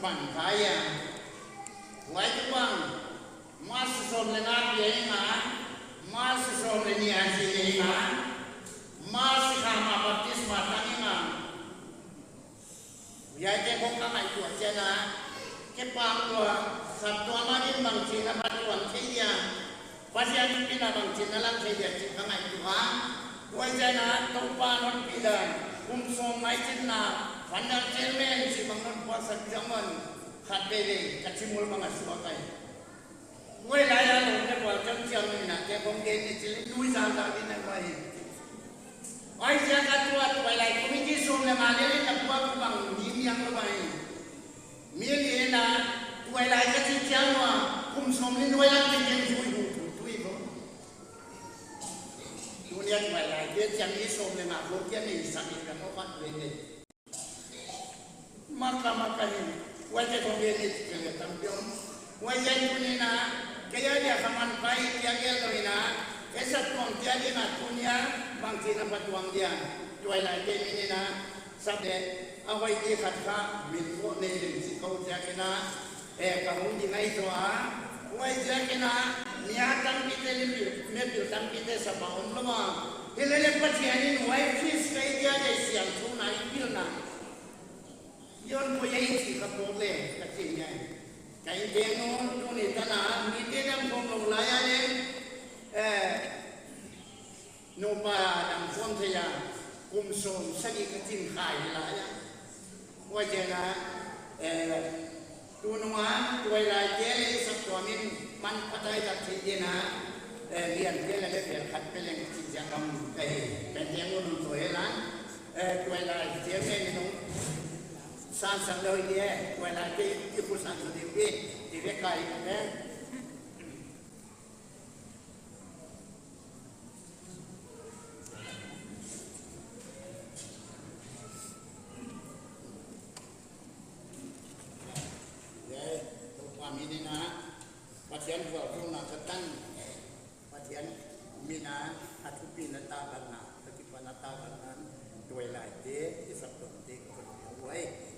sapan kaya wai bang mas som le na ye nga mas som le ni asi le nga mas khama baptisma tang nga ya ke bong ka mai tu na ke pam tu sab tu ma ni bang chi na ba tu ang chi ya pasian pina bang chi na lang chi ya chi ka mai tu ha wai na to pa non pidan som mai chin na pandang cermen si bangun puasa zaman khatbele kacimul mangasua kai ngoi laya lo ne bol jam jam ni na ke bong ge ni chili lui sa ta ni na kai ai sia ka tua tu lai komiti som le ma le na bua ku bang ni yang lo bai mi ni na tu lai ka chi chang wa kum som ni noi lang ke tu hu tu bo tu ni tu lai ke chang ni som le ma lo ke ni sa ni ka ko pat le maka ini wajah kombini sekali tampion wajah ini na kaya dia kaman baik dia gelo ina esat kong dia di natunya bangsi na patuang dia jual lagi ini na sabe awai dia kata minko ne si kau dia kena kamu di ngai doa wajah kena niatan kita lebih tam kita sabahun lama hilale patianin wai fish kai dia siang tu na ipilna yon ko yai si ka pole ka chi nyai kai deno tu ni tana mi te nam kom lo la ya le no pa dam phong the ya kum som sa gi ka tin khai la ya wa je na tu no ma tu la je le sa to min man patai ka chi je na lian je le le khat pe le chi ja kam kai pe je ngo no to he la tu la je me ni no san sang loi dia wala ke ibu san di be di be kai ne ya to kami ni na pasien buat tu nak ketang pasien mina atu pinata kana tapi panata kana dua lagi isap tu ti ko wai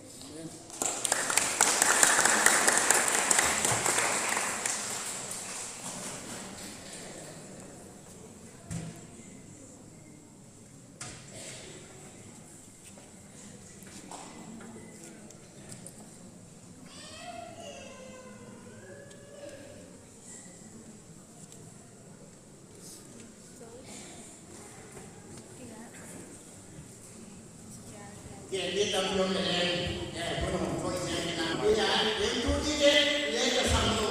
dia tak belum belum kau ini nak dia itu dia kesamnu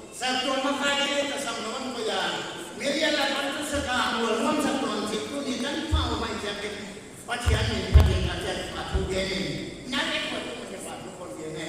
satu makan dia kesamnu kau ya media lapan tu sekarang belum satu itu ni kan mau macam pasien ni pasien patu dia ni nak ikut macam patu kau dia ni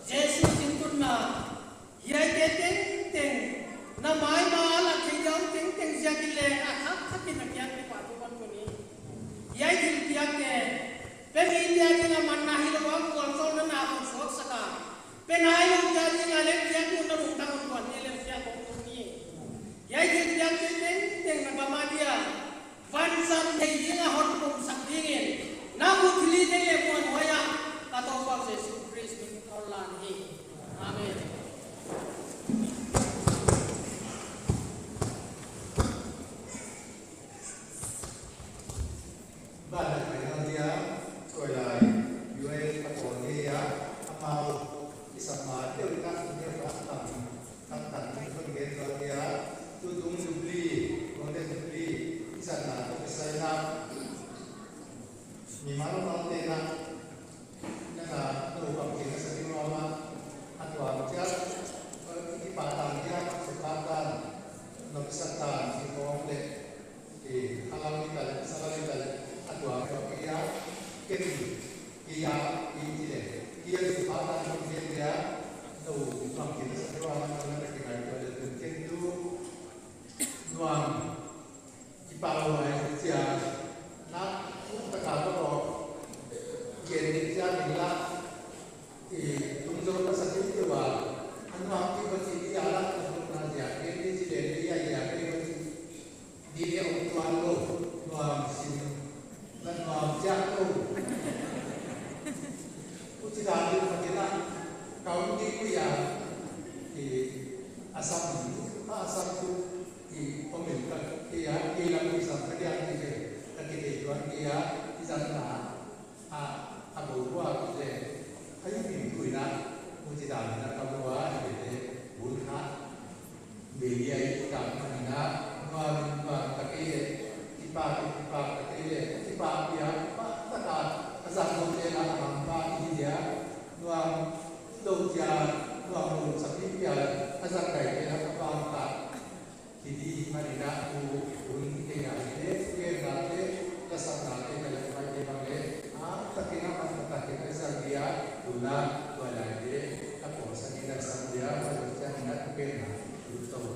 Yes, na mai ma la ke yam ting asam tu di pemerintah kia ilang isam kerja kita jual kia di sana abu buat je ayu pintu ina mesti dah ina kamu buat je bulha belia ikan ina nuan kipa dia tak asam tu je lah hampa dia nuan doja nuan sakit dia asam kai dia apa tak jadi marina un ke nate asam nate kalau kita dipanggil tak kena dia guna wala dia apa sakit asam dia kalau kita kena itu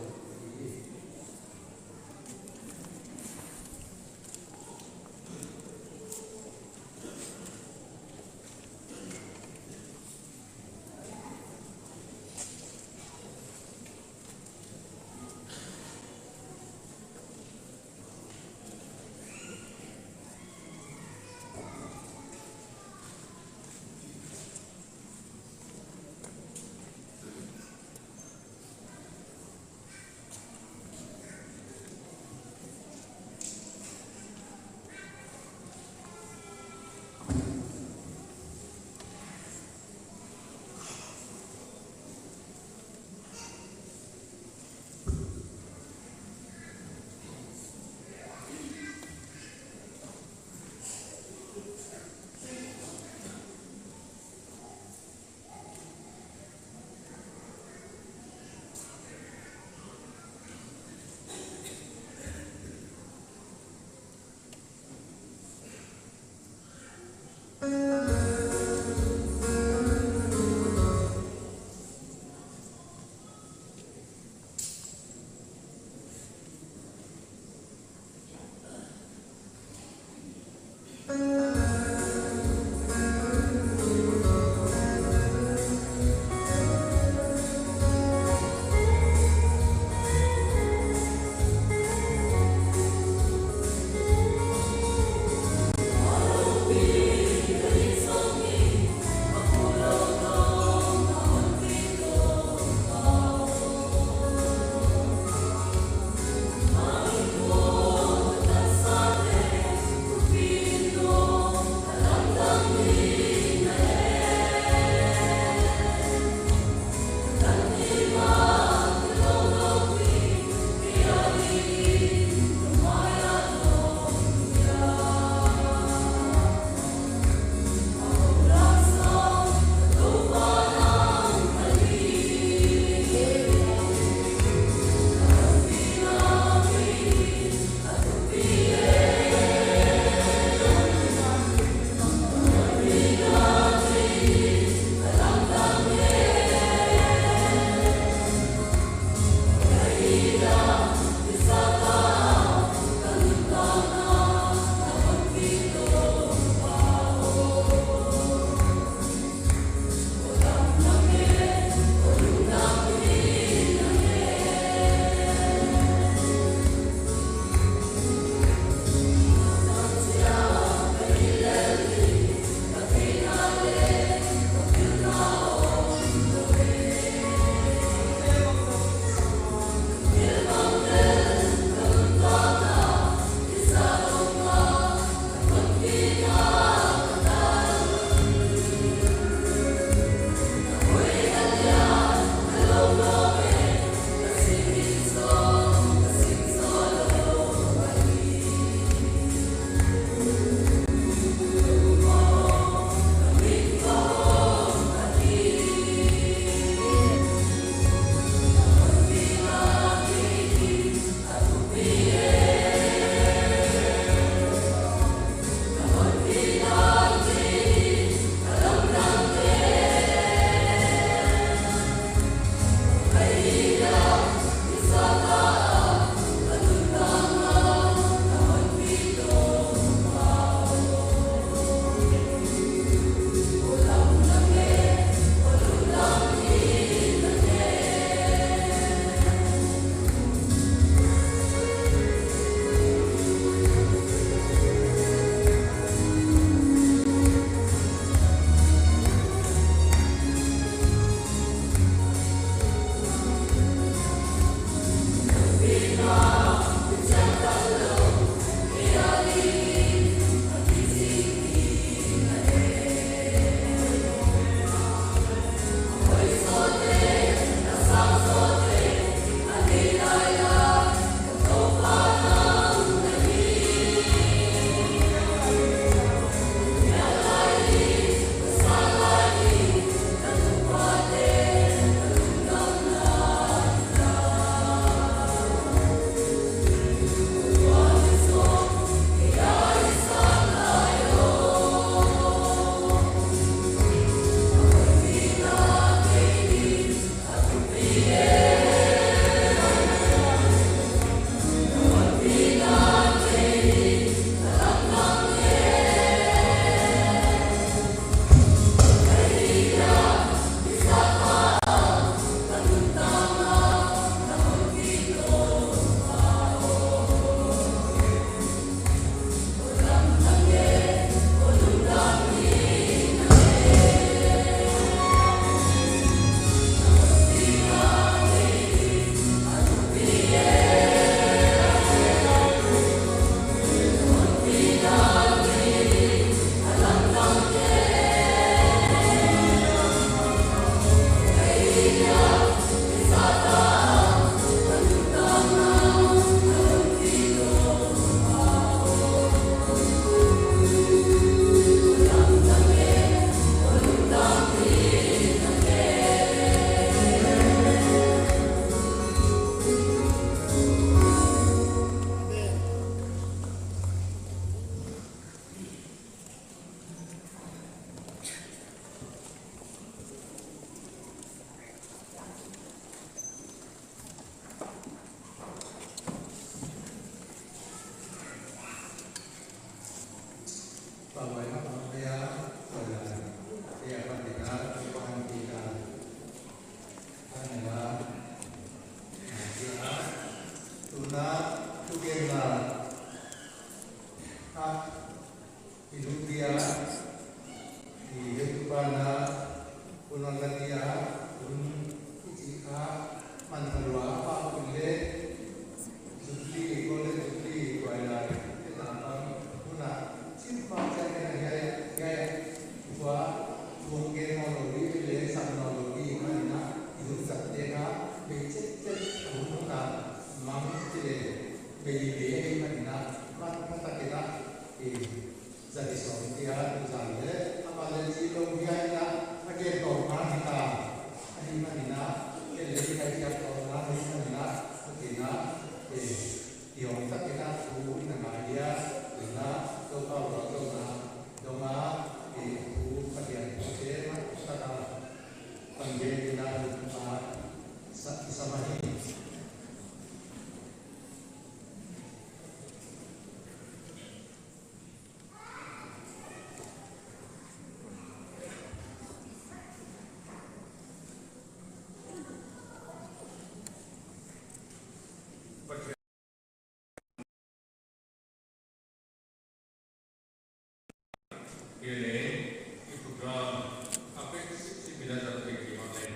Apek 9 Februari kemarin,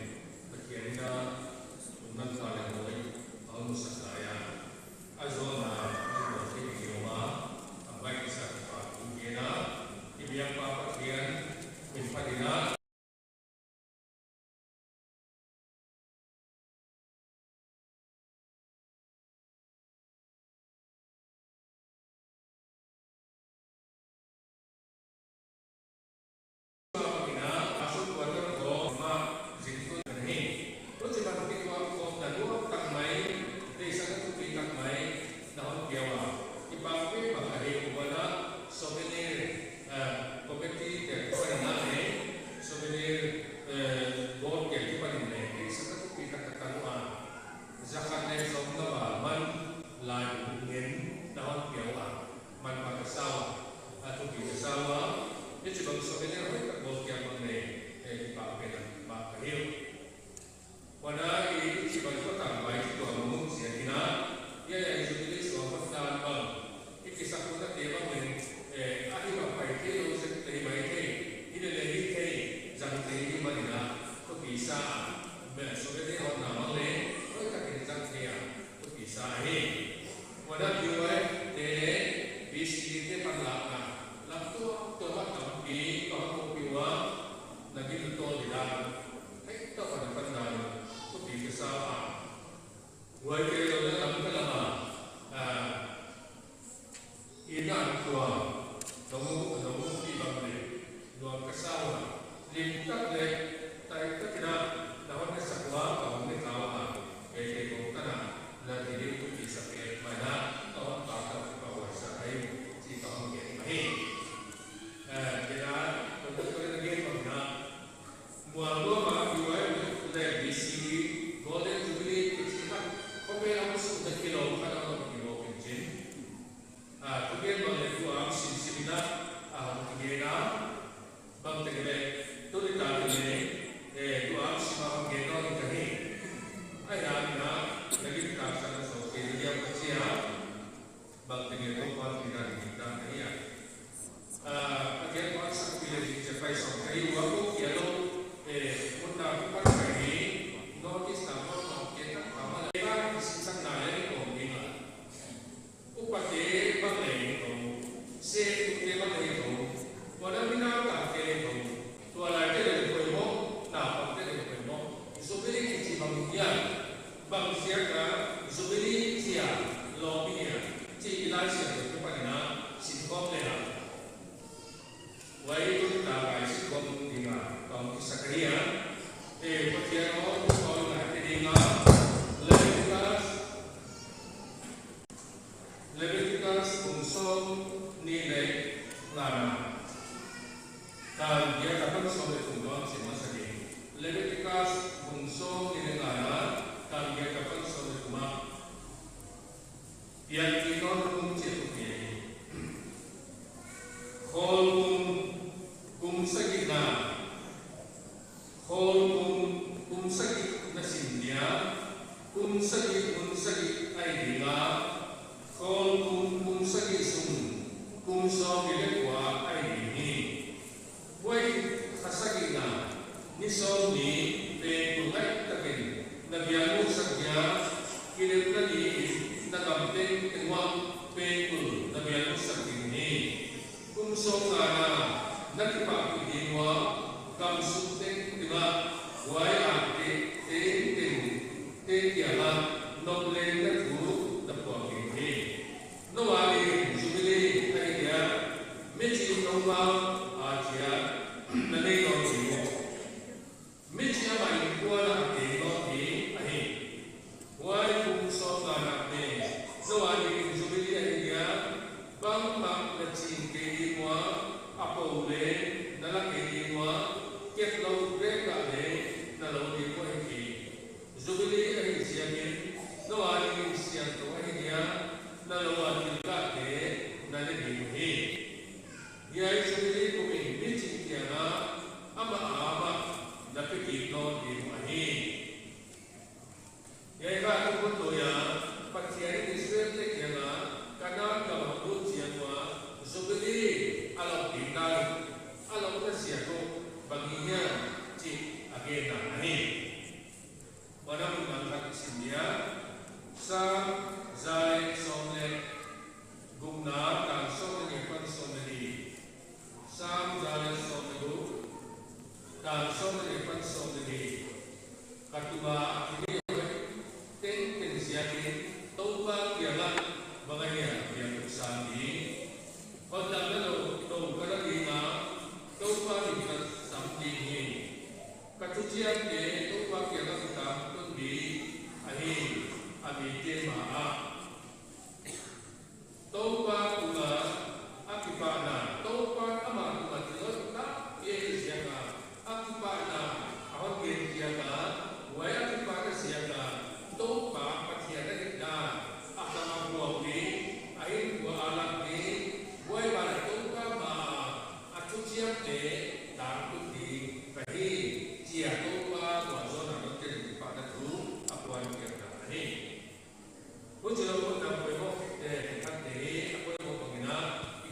bagiannya 9 kali bằng tình yêu của con thì là chúng ta thấy cái con sắc bây giờ thì sẽ phải sống cái quá cố kia luôn để một nào cũng bắt phải nghĩ nó chỉ là con nó kiến thức mà lấy ra thì sinh sang này còn gì mà cũng bắt chế bắt lấy cũng xe cũng chế bắt lấy cũng và đó mình nào cả cái cũng và lại cái này phải mong nào bằng cái này phải mong số cái này chỉ bằng nhà bằng xe cả số cái này chỉ lo bây giờ chỉ là xe của các bạn nào xin con này vậy chúng ta phải xin con thì mà còn cái Sakaria thì có thể nó còn lại cái gì mà Leviticus cùng son ni lệ là dan dia dapat sampai kumpulan semua sahaja. Leviticus cùng son ni lệ là dan dia dapat sampai kumpulan. Yang kita pun cepat Khol kum sakit na, khol kum sakit na sindia, kum sakit ay diga, khol kum sakit kum so bilekwa ay dini. Buay kasakit na, ni so ni pe kulay takin, nagyamo sakya, kilip na ni nagamting tingwang pe kul, nagyamo sakit ni. Kung so nga na nagpapigin mo kam suting diba why ate ten yala noble na guru na pagiging no wali jubili ay dia mechi noma atia na nei no mo mechi amai ko na ate no ti ai why kung so nga na ne no wali jubili ay dia bang na chin ke mo apo le na la ke mo ket lo re ka le na lo ni ko ki zubili ai sia ke no ani sia to ai dia na lo ani ka ke na le ni hi ya zubili ko mi chin ke na ama na pe ki no ni ma hi ya ba ko to ya pa sia ni swe te ke na kana ka bu sia ko zubili alam kita alam kita siapa baginya cik agenda ini pada mengangkat India sam zai somle gumna dan somle pun somle sam zai somle gu dan somle pun somle katuma ini ten siapa tauba kialah bagaimana yang bersandi pada lalu tahu kalau lima tahu apa kita sampai ini kecucian dia tahu apa kita kita pun di akhir abis maha tahu apa juga akibatnya tahu apa amal kita terus tak ia siapa akibatnya awak dia siapa wajah akibatnya siapa tahu apa siapa kita akan buat ini akhir buat alam ini Why pada tu kama aku siap deh tak pergi pergi siap tu apa wajah nak kerja pada tu apa yang kita ni. Bukan pun nak boleh tempat ni apa yang mungkin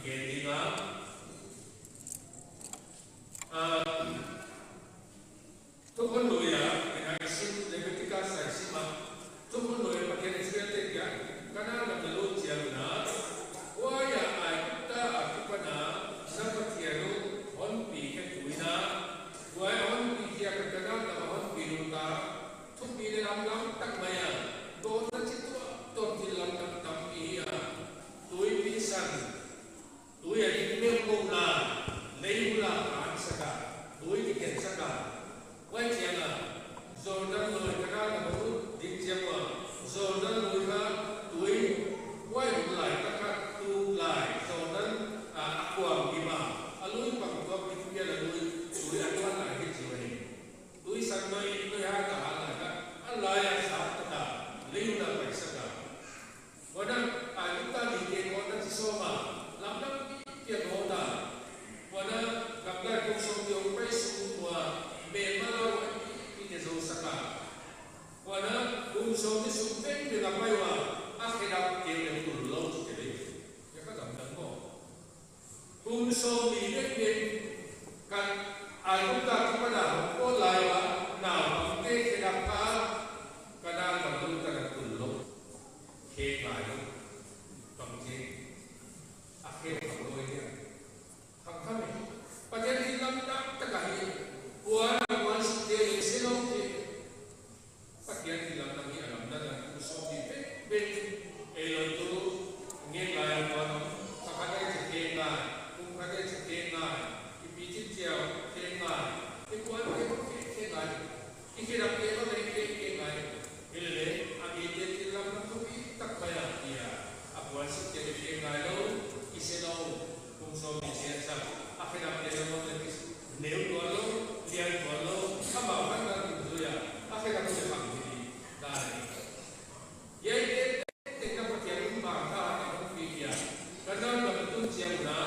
ikan lima. Tu pun loya dengan sim Leviticus saya simak. Tu pun loya pakai instrument ya. Karena nak lalu siap benar. Why pada sahabat tiada on pi ke tuina, why on pi dia kerana tak on pi luka, tu pi dalam lam tak maya, do tak situ tu di dalam tak pi ya, tui pisan, tui yang mengula, leula ansaka, tui diken saka, why tiada, Jordan loy kerana baru di siapa, Jordan loy tui, why mulai tak tu lai, Jordan aku gima, alui pangkau itu dia alui, alui aku anak kecil ini, alui sangat itu ya tak anak, Allah yang sahaja tak, liu nak bersama. Wadah, aku tadi dia wadah sisoma, lama dia wadah, wadah kapal kosong dia umpai semua, memang ini jauh sekali. Wadah kosong itu sumpah dia apa ya, akhirat dia itu laut jadi. so mi le le kan ai ta ka da ko lai wa na pang ke ke da ka kana ka lu ka da kun lo ke lai pang ke a ke ka lo ya khang kham pa je ni lam ta ta ka hi wa wa si te se lo ke pa ke ni lam ta mi alam da na ku so mi pe e lo tu nge lai wa ka ka da ke lai ku ka da ke lai i pi chi chiao ke lai i ku an ke lai i ke da ke lo de ke lai ele a mi te ti lam na tu pi tak pa ya ia a ku si te ke lai lo i se lo ku so mi che sa a ke da ke lo de nếu có lô liền có lô các bảo các bạn cùng rồi à khi các bạn làm gì đây vậy thì các bạn tiền bảo ta các bạn bị gì cái đó là một tuần chiều na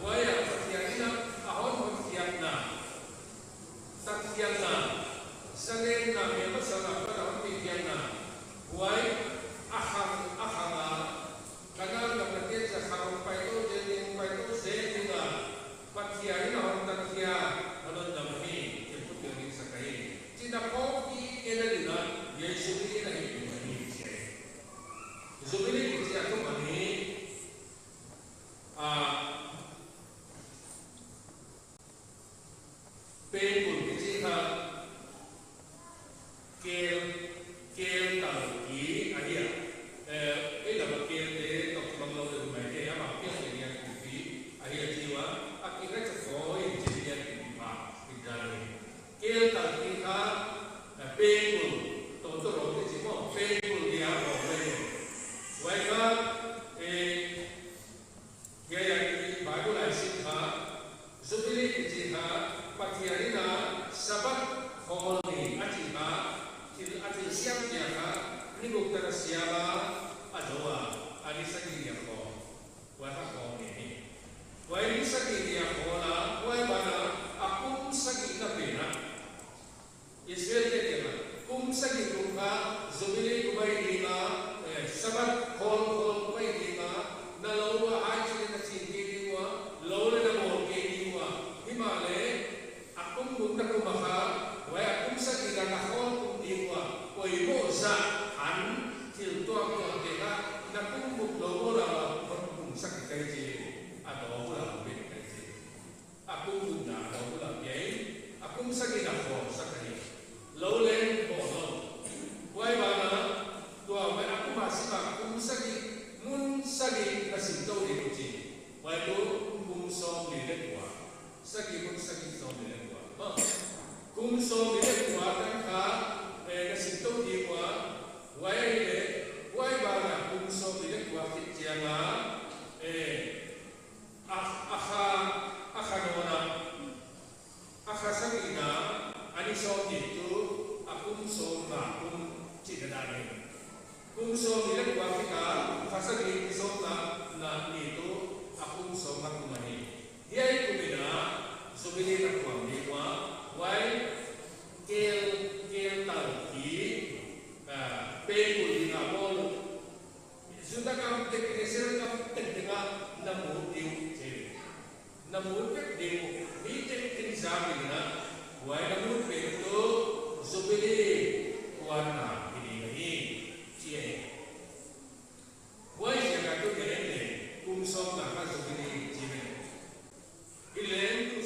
vậy à tiền na à hôm một tiền na sắc tiền na sang đến na nếu mà sang các bạn bị tiền na vậy à à cái đó là một tiền sẽ không phải tôi tiền phải tôi sẽ đi là Patia ini orang takia orang damai itu yang sakai. Tidak kopi kena dina, dia sendiri nak hidup ini. Zubiri kita aku mani, pengul kita kel tali adia. Ini dapat kel de tok banglau de rumah dia apa kel dia kupi adia jiwa. Akhirnya cekoi jadian lima bidari. Kel tadi ka pengul, tonton roti cimo pengul dia boleh. Waika dia yang ini baru lagi ka, sebeli kita patiarina sabat holi ajiba, aji siap dia ka, ini bukan siapa adoa, adi sakit dia ko, waika ko ini. Wai sakit dia kola, wai bana, aku sakit na pena. Israel dia kum sakit kumka, zubili kubai lima, sabat kol kubai lima, na lawa haji na cinti diwa, lawa na mo ke diwa. Himale, aku kumna kumaka, wai aku sakit na kol kum diwa, wai mo sa han til tua ko tega, na kum lawa la kum sakit kaji. Atau pulang beda saja. Aku guna atau pulang biaya. Aku sakit apa sakit. Laulen bodoh. Wai bana tua wai aku masih aku sakit. Mun sakit kasih tahu dia kunci. Wai tu kumsom dia tua. Sakit mun sakit som dia tua. Kumsom dia tua kan ka kasih tahu dia tua. Wai bana kumsom dia tua kiciana. Akha sakina ani som itu akum som na akum cidadane kum som ile kwa fika fasagi som na itu akum som na kumani dia itu bina subili na kwa miwa wai kel talki pegu di ngapol sudah kamu teknisir kamu teknika namu diu namun dia ini exam ini, why namun itu zubili warna ini cie, why jaga tu dia ni kumsom nak zubili cie, ilen tu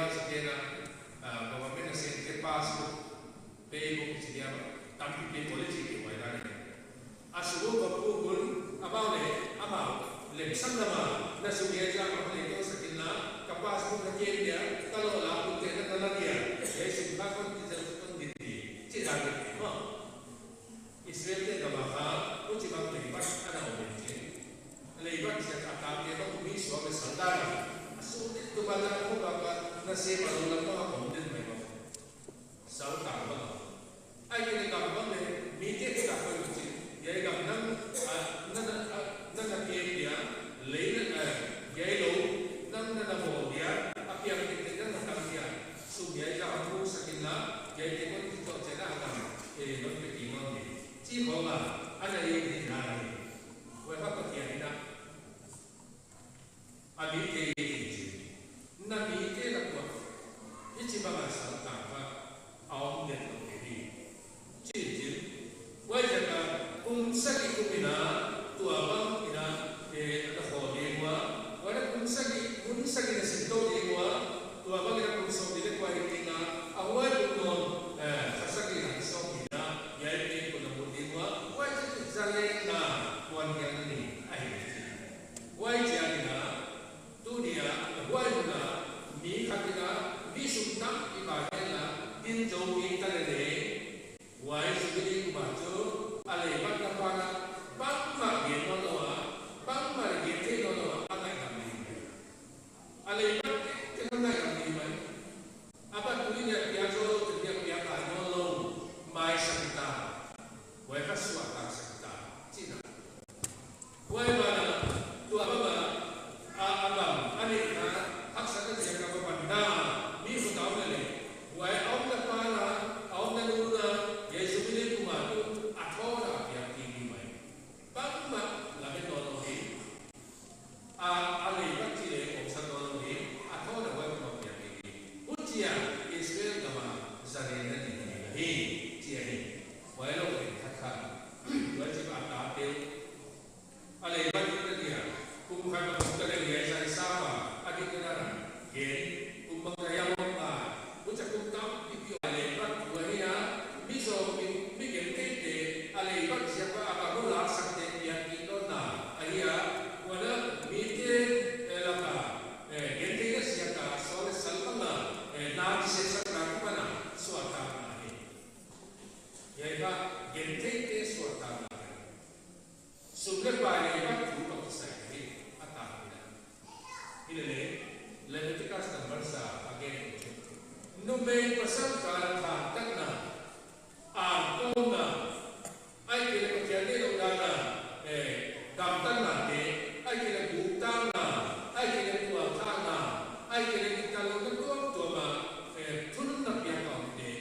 lang sa kena government na sen ke passport pe ko siya tampi pe college ke wala na asugo ko gul abaw le sang nama na sugiya ja ko le ko sa kinna ka passport na ke dia kalau la ko ke na dia ye sin ba ko ti sa ko di ti da ke mo Israel ke gaba ko ti ba ko ni pas ana o ni le ba ti sa ka ke ko mi so be sandara sulit tu bala ko baba na se malulang ko ako din may ba sa tama ay kini ka ba me mite ka ko uti yai ga nan na ke dia leina yai lo nan na mo dia api ang kita na ka dia su yai ga ko sa kinna yai ke ko ti to chena ka no pe ti mo ni chi ho ba ana ye ni na ni wa ba ko ti na abi ke na mi ke la ko ichi ba ga sa ta ba aw de to ke ni chi chi wa ja ka kum sa ki ku ina tu aba ina na ho de wa wa na kum sa ki na sin to de wa tu aba ga kum so de ko ai ina awa du no sa ki na so ina ya ni ko na bu de wa ja ki za le na wan yang ni ai wa ja ina tu dia wa na mi khatina mi sumtam ibadela tin jo mi talele wai sugiri ba jo ale ba pa ba ma ge no no ba ma ge te no no ala ka mi ale ba ke no na ka mi mai apa tu ni ya jo te ya ka no lo mai sakita wai ka suwa ka sakita cina wai ba na tu apa ba abang ale ka aksana dia ka banda mi fu taw na le wai aw na pa na aw na lu na ye su bi ku ma tu athora ya ki ni mai ba ma la me no no hi ale ba ti le ko sa no no hi athora wa ma ya ki u ti ya Israel ka ma zare na ni hi ti ya hi wai lo ke kha wa ji ba ta te ale ba ti na dia ku kha ba ka le ye sa sa ba Yen kumbang kaya mo pa uca kumtam iki alepat wahia miso bikin kete alepat siapa apa bola sakte yang kita na ahia wala mite laka gente ke siapa soal salpana na sesa rakupana suata nahi yaiba gente ke suata nahi sudah banyak waktu untuk saya atau ini Leviticus number sa again. Numay pasal ka tak na ang na ay kinapagyan ng dana damtan natin ay kinagutang na ay kinaguwatan na ay kinagitalong na tuwa tunod na piya kaunti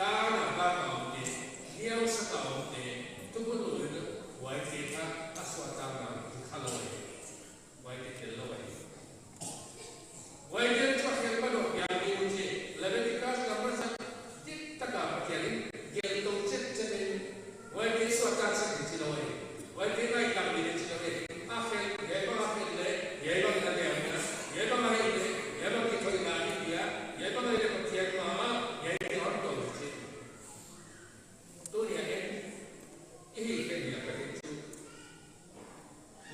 dana ba kaunti hiyaw sa kaunti tumunod why kita aswatang na kalaway why kita laway why dia cakap yang mana yang dia uji Leviticus number 1 tik tak apa kian kian tu cek cek why dia suatu asal di sini why dia naik kami di sini akhir ya bang akhir le ya bang nanti apa ya bang hari le ya bang kita lagi dia ya bang hari dia kian mama ya dia orang tu uji tu dia ini kan dia kerja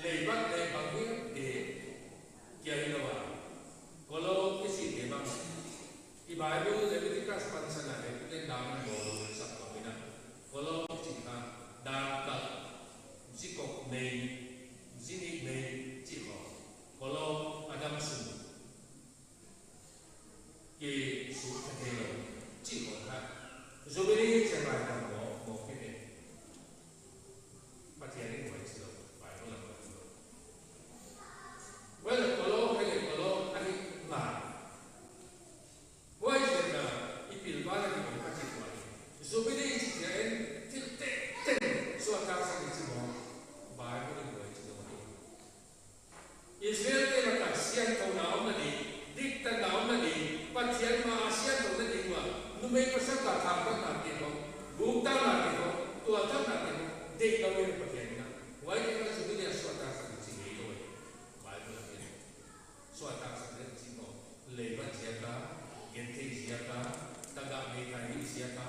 lebat lebat dia kian lawan kalau kisi dia bang, ibarat Leviticus pansana itu kan dalam bolu satu bina. Kalau kita dapat jikok nei, jini nei jikok. Kalau ada musuh, ke suh ketelo jikok ha. Zubiri cerai mau kita. Patian ini boleh sih, baik lah. Well, kalau why is it ipil bala ni ko kasi ko zubiri jigen til ten so ata sa ni mo ba ko ni ko ito Israel ke la sian ko na on ni dikta na on ni patian ma asian ko na ni wa nu me ko sa ka tha na ti ko gupta na ti ko tu ata na ti ko dek ka we patian na why ko zubiri so ata sa ni ko ba ko ni so ata sa ni mo le ba siya ka mi khai ni sia ka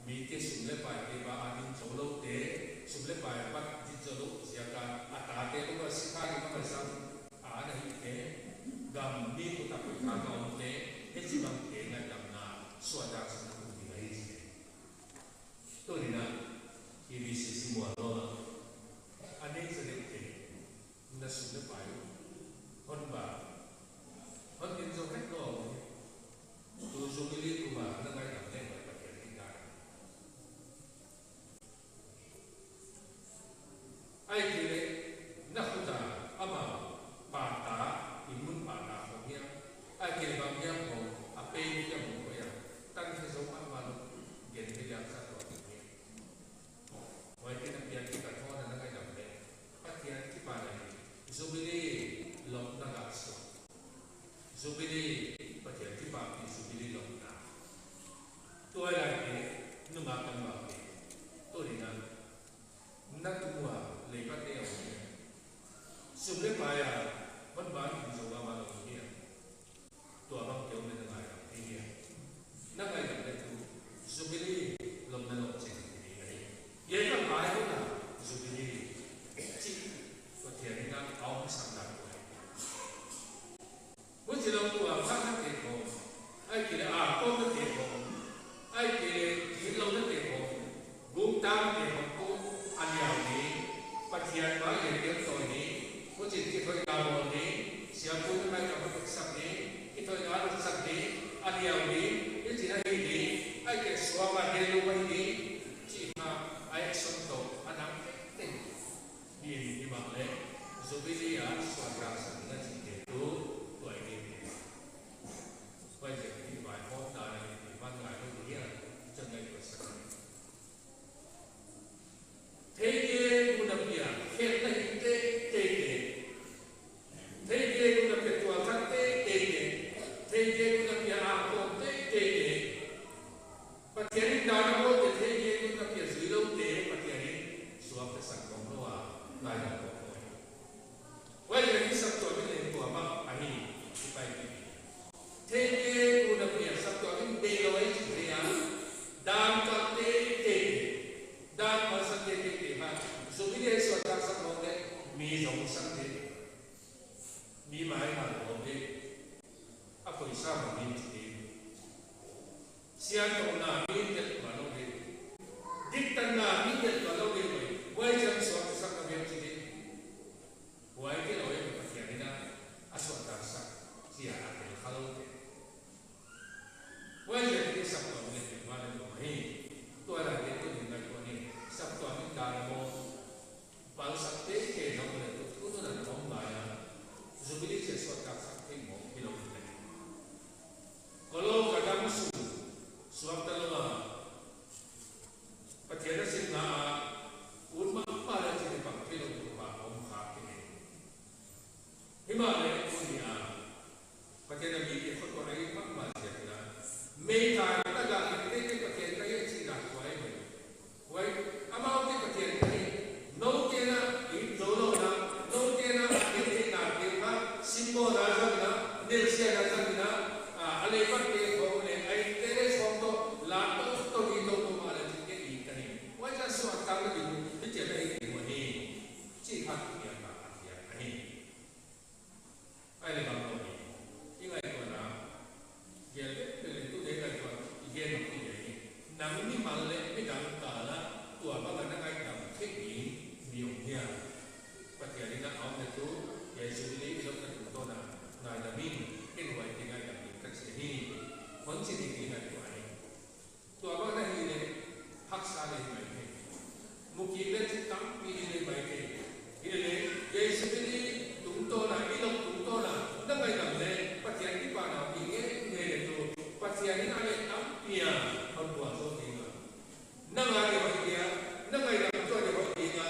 mi ke sum le pai te ba adin cholo te sum le pai ba di cholo sia ka ata te ko si ka ni ka sam a na hi te gam mi ko ta ko ka ka on te he si bang te na gam na so da sa na ku ni ai si to ni na i bi si si mo lo ane se le te na sum le pai hon ba hon tin zo hết lo tu zo mi li ku ba na mai làm lên phải thực hiện cái ai thì lệ na khu ta ama ba ta in mun ba ta ho nya ai thì ba nya ho a pe ni ya mo ya tan thế zo ma ma lo gen ke ya sa to ni wai ke na pia ki ka tho na ngai làm lên pa ti an ki pa na zo mi li lo na ga so zo mi li pa ti an ki pa ni zo mi li lo na tôi là cái nhưng mà cần bảo cái tôi thì là nát tua lấy bắt đeo sum lấy bài à vẫn bán thì dùng vào đầu kia tua bằng kiểu này là bài cái kia nát bài làm cái thứ sum lấy làm nên làm chuyện gì đấy vậy là bài đó là sum lấy chỉ có thể là áo sang đàn của mỗi chỉ là tua phát cái tiền của ai kia là có cái tiền của ai kể thì lâu nhất để họ gồm tam để họ có ăn nhau đi, bắt hiện bao nhiêu tiếng tuổi đi, có chuyện cái thời nào rồi đi, xem tôi mai cầm một sắp đi, cái thời nào được sắp đi, ăn nhau đi, cái gì hay đi, ai kể xóa mà để lâu hay đi, chỉ mà ai sống tốt, anh làm cái gì đi bằng lẽ, rồi bây giờ xóa ra sang cái gì để tu tuổi đi, bây giờ cái bài học này ban ngày tôi nghĩ là chân ngày của sáng thế kia cũng đặc biệt hiện nay thế kia cũng đặc biệt tuổi khác thế kia cũng đặc biệt ảo cũng thế và thế nào nó có thế kia cũng đặc biệt dưới lâu thế và thế xuống cái sản phẩm nó lại là của tôi quay lại cái sản phẩm cái này của bạn anh phải thế kia cũng đặc biệt sản phẩm cái điều ấy chỉ là đam các đam mà sang thế mà số cái này số đam sang nó đấy mi giống sang thế mi mãi mà nó đấy à phải sao mà mi thế siang trong nào mi nhất mà nó đấy đích tân nào mi nhất mà nó đấy rồi quay chân số cái sang cái việc gì quay cái lối mà phải cái này à số đam sang chỉ là cái khâu đấy quay lại cái sản phẩm này mà nó hay tôi là cái tôi nhìn lại của này sản phẩm những đàn mô vào sản tế kể nó là tôi là bóng bài à dù biết sẽ xuất các sản phẩm một cái lồng này kalau kadang suatu lama pada sin na urma pada jadi pakai lồng của ông khác này Himalaya punya pada nabi itu kalau lagi mak jadi na mấy thằng ta gặp cái vật kiện cái gì là quay quay amao cái vật kiện cái nấu cái na ít dầu nấu na nấu cái na cái na cái mà symbol là gì na nêu xe là gì na anh ấy bắt cái của này anh cái số đó là tôi đi đâu mà là cái gì cái này quay ra số tăng cái gì cái chuyện này cái gì chỉ phát hiện mà phát hiện cái ai là bằng cái những ai còn nào giờ cái tôi thấy là còn hiện một cái gì nắm những bằng lệ cái đằng cả là tuổi bao giờ nó ngay cầm thiết bị nhiều nhà và kể đến là ông này chú về xử lý cái lúc này chúng tôi là min cái loại thì ngay cầm những cách xử lý vẫn chỉ thì này của anh tuổi bao giờ này hắc xa lên mấy cái một kỳ lên tắm đi lên mấy cái này về xử lý chúng tôi là cái lúc chúng tôi là nó ngay cầm lên và kể cái bà nào thì nghe tu pasien ini ada tampia membuat sotinga. Nangai dia dia, nangai dia tu ada orang dia,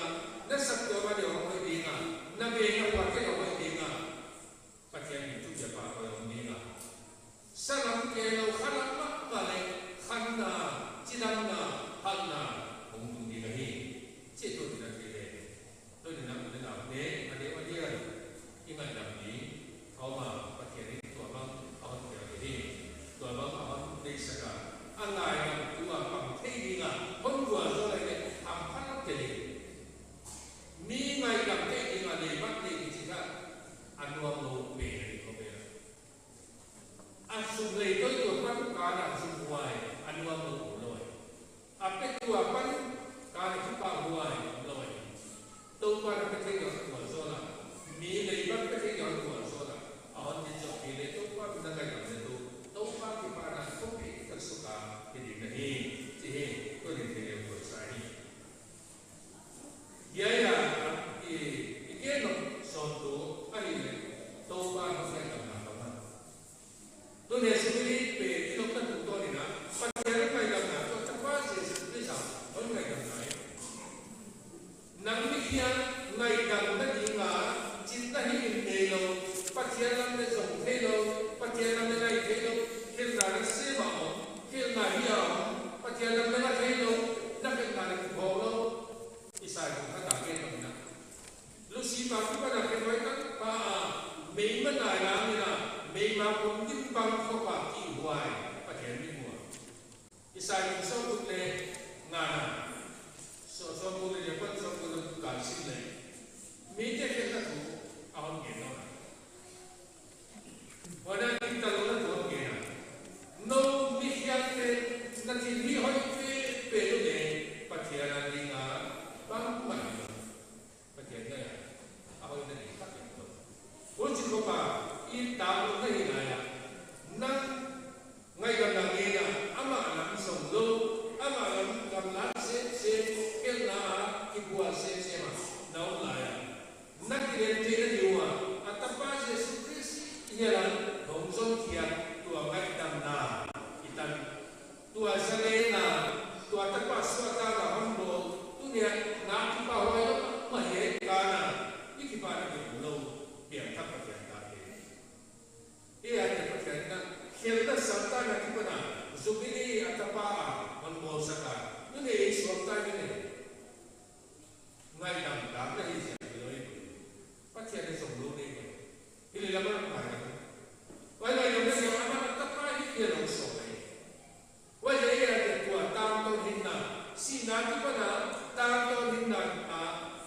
nasab tu ada orang dia, nabi yang buat ke orang dia. Pasien itu siapa orang dia? Salam kalau khalam mak balik, khana, cinana, hana, mungkin dia ni. Cik tu tidak dia. Tu dia nak dengar dia, ada dia. Ingat nabi, kau mah pasien itu abang dia ni. Tuổi bao họ lại là tua bằng thế đi ngà không vừa rồi lại để làm phát lắm cái gì mi ngày gặp thế đi ngà để bắt đi chỉ là anh uống lô bể này có bể anh sung lấy tới tua bắt cá là sung hoài anh uống lô rồi à cái tua bắt cá là chúng ta hoài rồi tôi qua là cái thế nào của rồi là mi lấy bắt cái thế nào của rồi là ở trên chỗ kia để tôi qua chúng ta ngày gặp tôi qua thì bạn là không bị các số cả cái gì này chỉ tôi định thể của sai vậy là cái nó son tố cái này tôi qua không phải làm nào đâu tôi để xử lý về cái lúc đó tôi này nè bắt đầu cái này làm nào tôi chắc quá sẽ xử lý sao vẫn ngày làm này nắng đi kia ngày càng nó đi ngã chính ta hiện đề lâu bắt đầu làm cái dòng thế lâu bắt đầu làm cái này thế lâu hiện tại nó sẽ bảo hiện tại bây giờ bắt đầu làm cái này thế lâu nó hiện tại nó khổ lâu Isai cũng đã đạt được rồi. Lúc xí mà chúng ta đạt được với các bà mấy vấn đề là như là mấy mà cũng những bằng không phải chỉ hoài và thiện như mùa. Isai cũng sau cuộc này ngà sau cuộc này vẫn sau cuộc này cảm sinh này mấy cái hiện tại cũng ông nghe nó. Và đang chúng ta nói là ông nghe nào. Nó mấy cái nó chỉ đi hỏi về lúc này và thiện là gì ngà bang mạnh và thiện này ông ấy này phát hiện được. Vốn chỉ có bà in tạo được cái hình này năng ngay gần là nghe là ama làm sống lâu ama làm lá sẽ cái lá cái bùa sẽ mà nấu lại năng cái đến thế là nhiều à tập ba Jesus Christ như là hồng dân thiệt tua ngay đầm na itan tua sale na tua tập ba suata là hồng đồเนี่ยน้ำที่ป่าวไว้แล้วมาเหตุการณ์นี่คือบ้านที่เราเปลี่ยนทับประเทศกันเองที่อาจจะประเทศนั้นเขียนแต่สัมตาที่ปัญหาสุขีนี่อัตป้ามันโมสกัดนั่นเองสัมตานี่ไงต่างๆได้ยินเสียงเลยประเทศในสมรู้นี่ที่เราไม่ต้องไปไว้ไว้เราไม่ยอมมันอัตป้าที่เกี่ยวกับสมัยไว้จะอาจจะตัวตามตัวหินน่ะสีน้ำที่ปัญหาตามตัวหินน่ะ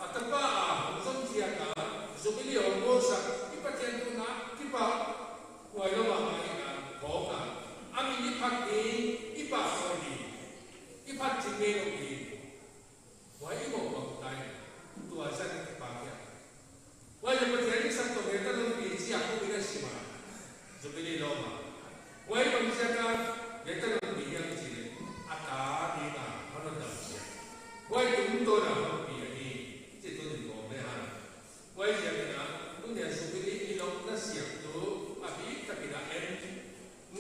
อัตป้าสมเทียนน่ะสุขีนี่องค์โมสักที่ประเทศตัวน่ะที่ป่าไว้ระหว่างการขอกันอามีนิพพานนี้ที่ป่าคอยดีที่พัดจิตเมลดีไว้บอกว่าตายตัวฉันที่ป่าเนี่ยไว้จะประเทศที่สักตัวเนี่ยต้องมีที่อยากพูดได้สิมาสุขีนี่รอมาไว้บางทีการเนี่ยต้องมีอย่างที่อาตาดีนะมันต้องดับเสียไว้ตุ้มตัวน่ะมันมีอย่างนี้ที่ตัวถึงบอกได้ฮะไว้อย่างนี้นะตัวเนี่ยสุขีนี่ที่เราได้เสียงตัวอาบีกับบิดาเอ็น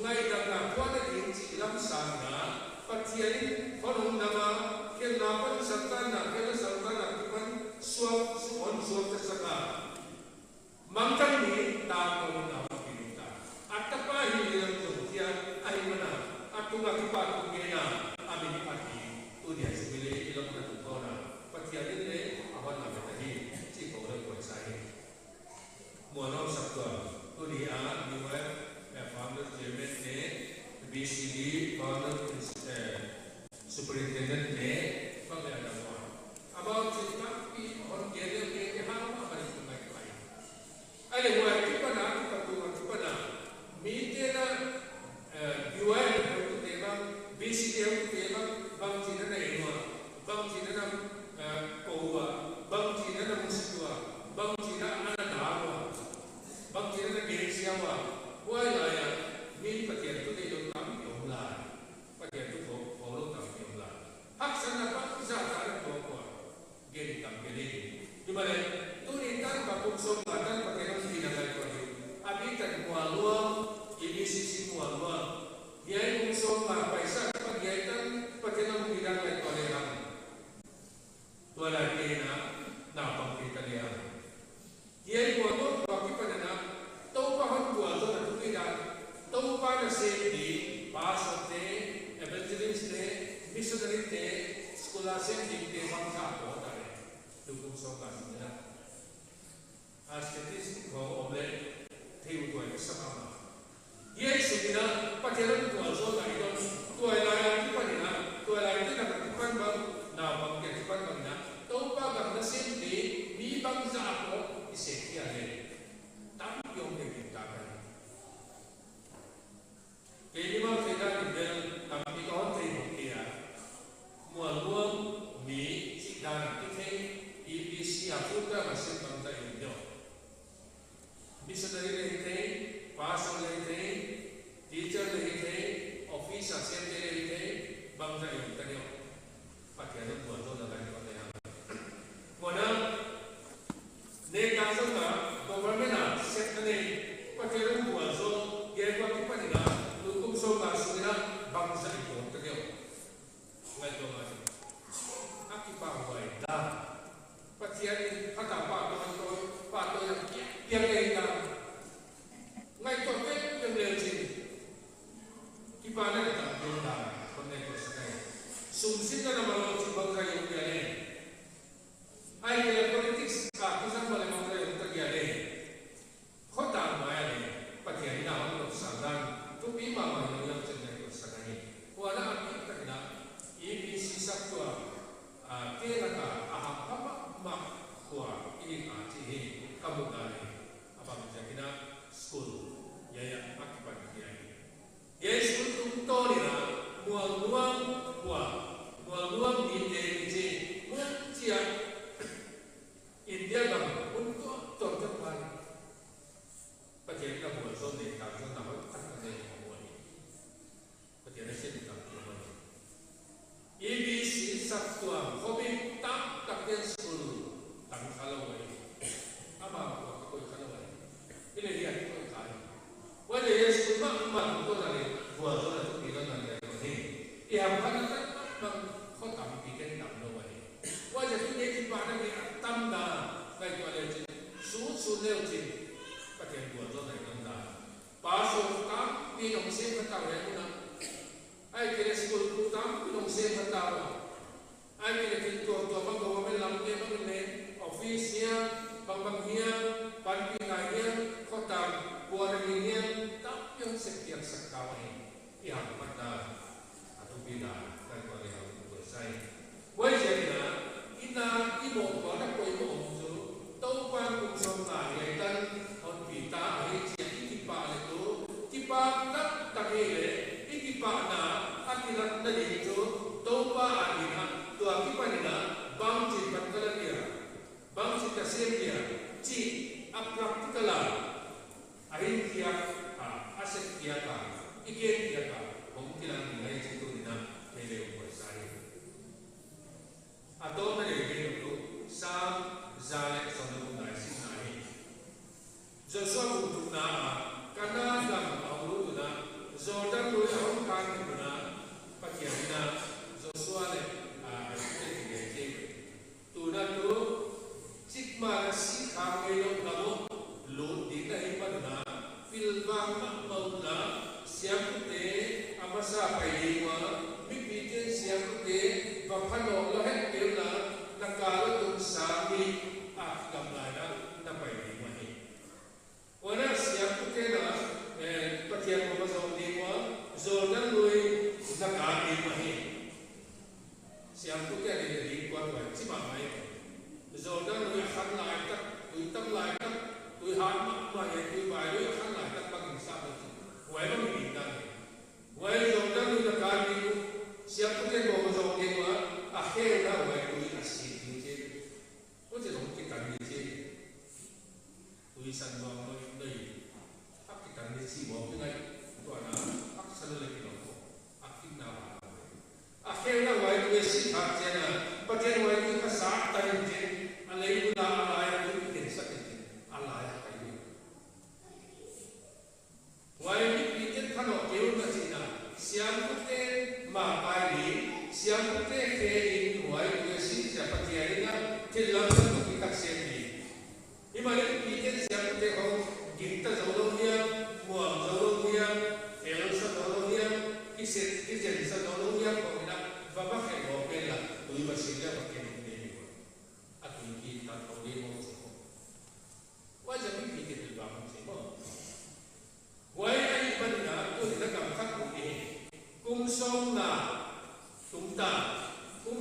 ไงดังนั้นว่าได้ยินจิตลำสังนะปัจจัยคนหุ่นดำมาเกี่ยวกับปัญสัตตานะเกี่ยวกับสัตตานะที่มันสวมสวมจะสักการมังคันนี้ตามคนหุ่นดำมาพิจารณาอัตตาหิริยตุที่ไอ้มันนะอัตตุกะที่ปากตุเกนะอามินิปัตติตัวเดียสุขีนี่ที่เราพูดถึงเขานะปัจจัยนี้อาวันนั้นเป็นที่ที่เขาเริ่มเข้าใจมัวน้องสักตัวตัวนี้มีไว้founder chairman ने BCD founder superintendent ने पकड़ा हुआ अब आप चिंता की और केले के यहाँ हमारी तुम्हें कमाई अरे वो एक्टिव बना तो मीटे ना UI तो देवा BCD हम देवा बंग चीज़ ना इन्हों बंग चीज़ ना कोवा बंग चीज़ ना मुस्कुआ बंग चीज़ ना अनाधावा बंग चीज़ ना गेरिया हुआไว้เลยมีประเทศตัวนี้ยกน้ำยกลายประเทศทุกคนโอ้ลูกน้ำยกลายพักสันนับพิจารณาตัวกว่าเกณฑ์ต่างเกณฑ์ดูมาเลยตัวนี้ตั้งกับกลุ่มสมบัติตั้งประเทศที่นั่งกันก่อนอยู่อาบิตันหัวล้วนEBCCหัวล้วนยัยกลุ่มสมบัติไปสักประเทศตั้งประเทศที่นั่งกันก่อนเลยครับตัวอะไรนะหน้าปังกิตเลียยัยหัวล้วนปังกิปัญญาTahu paham dua tu nak tukiran, tahu pada sendiri, pasal te, evangelist te, missionary te, sekolah sendiri te bangsa apa tadi, dukung sokan mana. Asketis kau oleh tiu tuai sama. Ia sudah pacaran dua sokan itu, tuai layan sa sen te bang ra yung tanyo patya ng buwan to na ganito na yan muna ne kasang na government na set na ne patya ng buwan so gaya ko pa nila lukum so kaso nila bang sa ito tanyo ngayon to nga aki pa huwag da patya ni hata pa to yung yang kaya ngay to ke yung lejin Ipana kita berunda konteks sekarang. Sumsita nama lo cibang kaya ujiane. Ai kaya politik aku sama le mau kaya ujiane. Kota maya ni pakai nama untuk sandan. Tu bima mana yang cenderung sekarang. Wana api kita kena. Ini sisa tua. Kira ka apa mak tua ini aci kamu dari apa macam kita school. Ya akibat dia. Yes, untuk tahu ni lah, muang di Indonesia, Malaysia, India kan untuk terdepan. Pakai kita buat soal ni, kalau kita nak tak ada yang mahu ni, pakai nasi ni tak mahu ni. Ini si satu hobi tak dia sepuluh, tak kalau ni, apa aku kalau ni, ini dia aku kalau. Wajah yang sepuluh mak tu lagi. Buat orang tu bilang nanti ni, yang mana kan bang kau tak bikin tak lawan ni. Wajah tu dia cipta ni tam dah, baik tu ada je, susu leu je, pakai buat orang yang dah. Pasal tam minum sem kata orang mana, ay kira sekolah tam minum sem kata orang, ay kira kita tu bang kau melam dia bang ni, ofisnya, bang hiang, panpingainya, kau tam buat ni tak yang setiap sekawan. Yang pada atau bila dan kalau yang bersai, wajibnya ina ibu pada kau ibu tu tahu pan kumsam tadi dan on kita hari jadi tipa itu tipa tak kele tipa na akirat dari itu tahu pa adina tu akibat ina bang cipat kalau dia bang cita dia ci apraktikala akhir dia aset dia kan Ikan dia tak, mungkin lagi lain situ di nak melewati bersari. Atau tadi itu sam zalek sama dengan sinai. Joshua untuk nama, karena dalam awal itu nak, Jordan tu yang kan itu nak, pakai nak Joshua le, itu tu nak tu, cik marasi kami lo kamu lo di dahi pada filbang mau nak. Siapa te apa sampai lima, bikin siapa te bapak orang itu lah nak kalau tu sami gambaran nampai lima ni. Orang siapa te lah pakai apa zaman lima, Jordan lui nak kali lima ni. Siapa te ada di kuat kuat cuma mai. Jordan lui akan lain tak, lui tak lain tak, lui hamam mai, lui bayu akan lain tak bagi siapa. Wala minta. Wala Jordan itu kami itu siapa yang bawa Jordan itu akhirnya wala itu asing itu. Oke dong kita ni je. Tulisan bawa itu. Apa kita ni sih bawa dengan itu anak. Apa selalu lagi loh. Akhirnya wala. Akhirnya wala itu sih akhirnya. Pakai wala itu kasar tadi je. Alai pula alai itu kita sakit. Alai apa itu? Wala kalau kau nak cina, siapa te makai, siapa te kein, wahai tu si siapa tiada, kelam tu kita sendiri. Ibarat kita siapa te kau kita jauh dia, muam jauh dia, elsa jauh dia, kisah jauh dia, kau nak bapa kau bela, tu ibarat siapa pakai ni. Aku kita kau dia mau semua. Wajib kita tu bangun semua. Wahai ibadah tu kita gambar ini, kumsong na, tumta, kum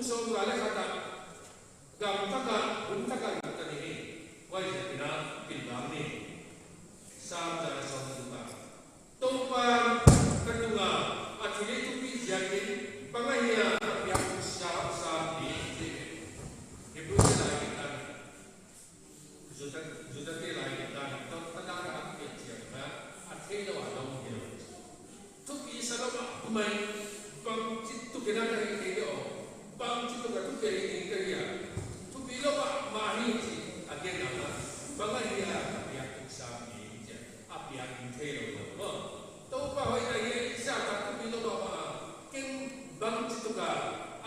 mai bang citu kena kaya kaya bang citu katu kaya kaya tu bilo mahi ci agen nama bang dia apiak sapi je apiak intero lo tau pa hoy na ye sa ka tu bilo ba ken bang citu ka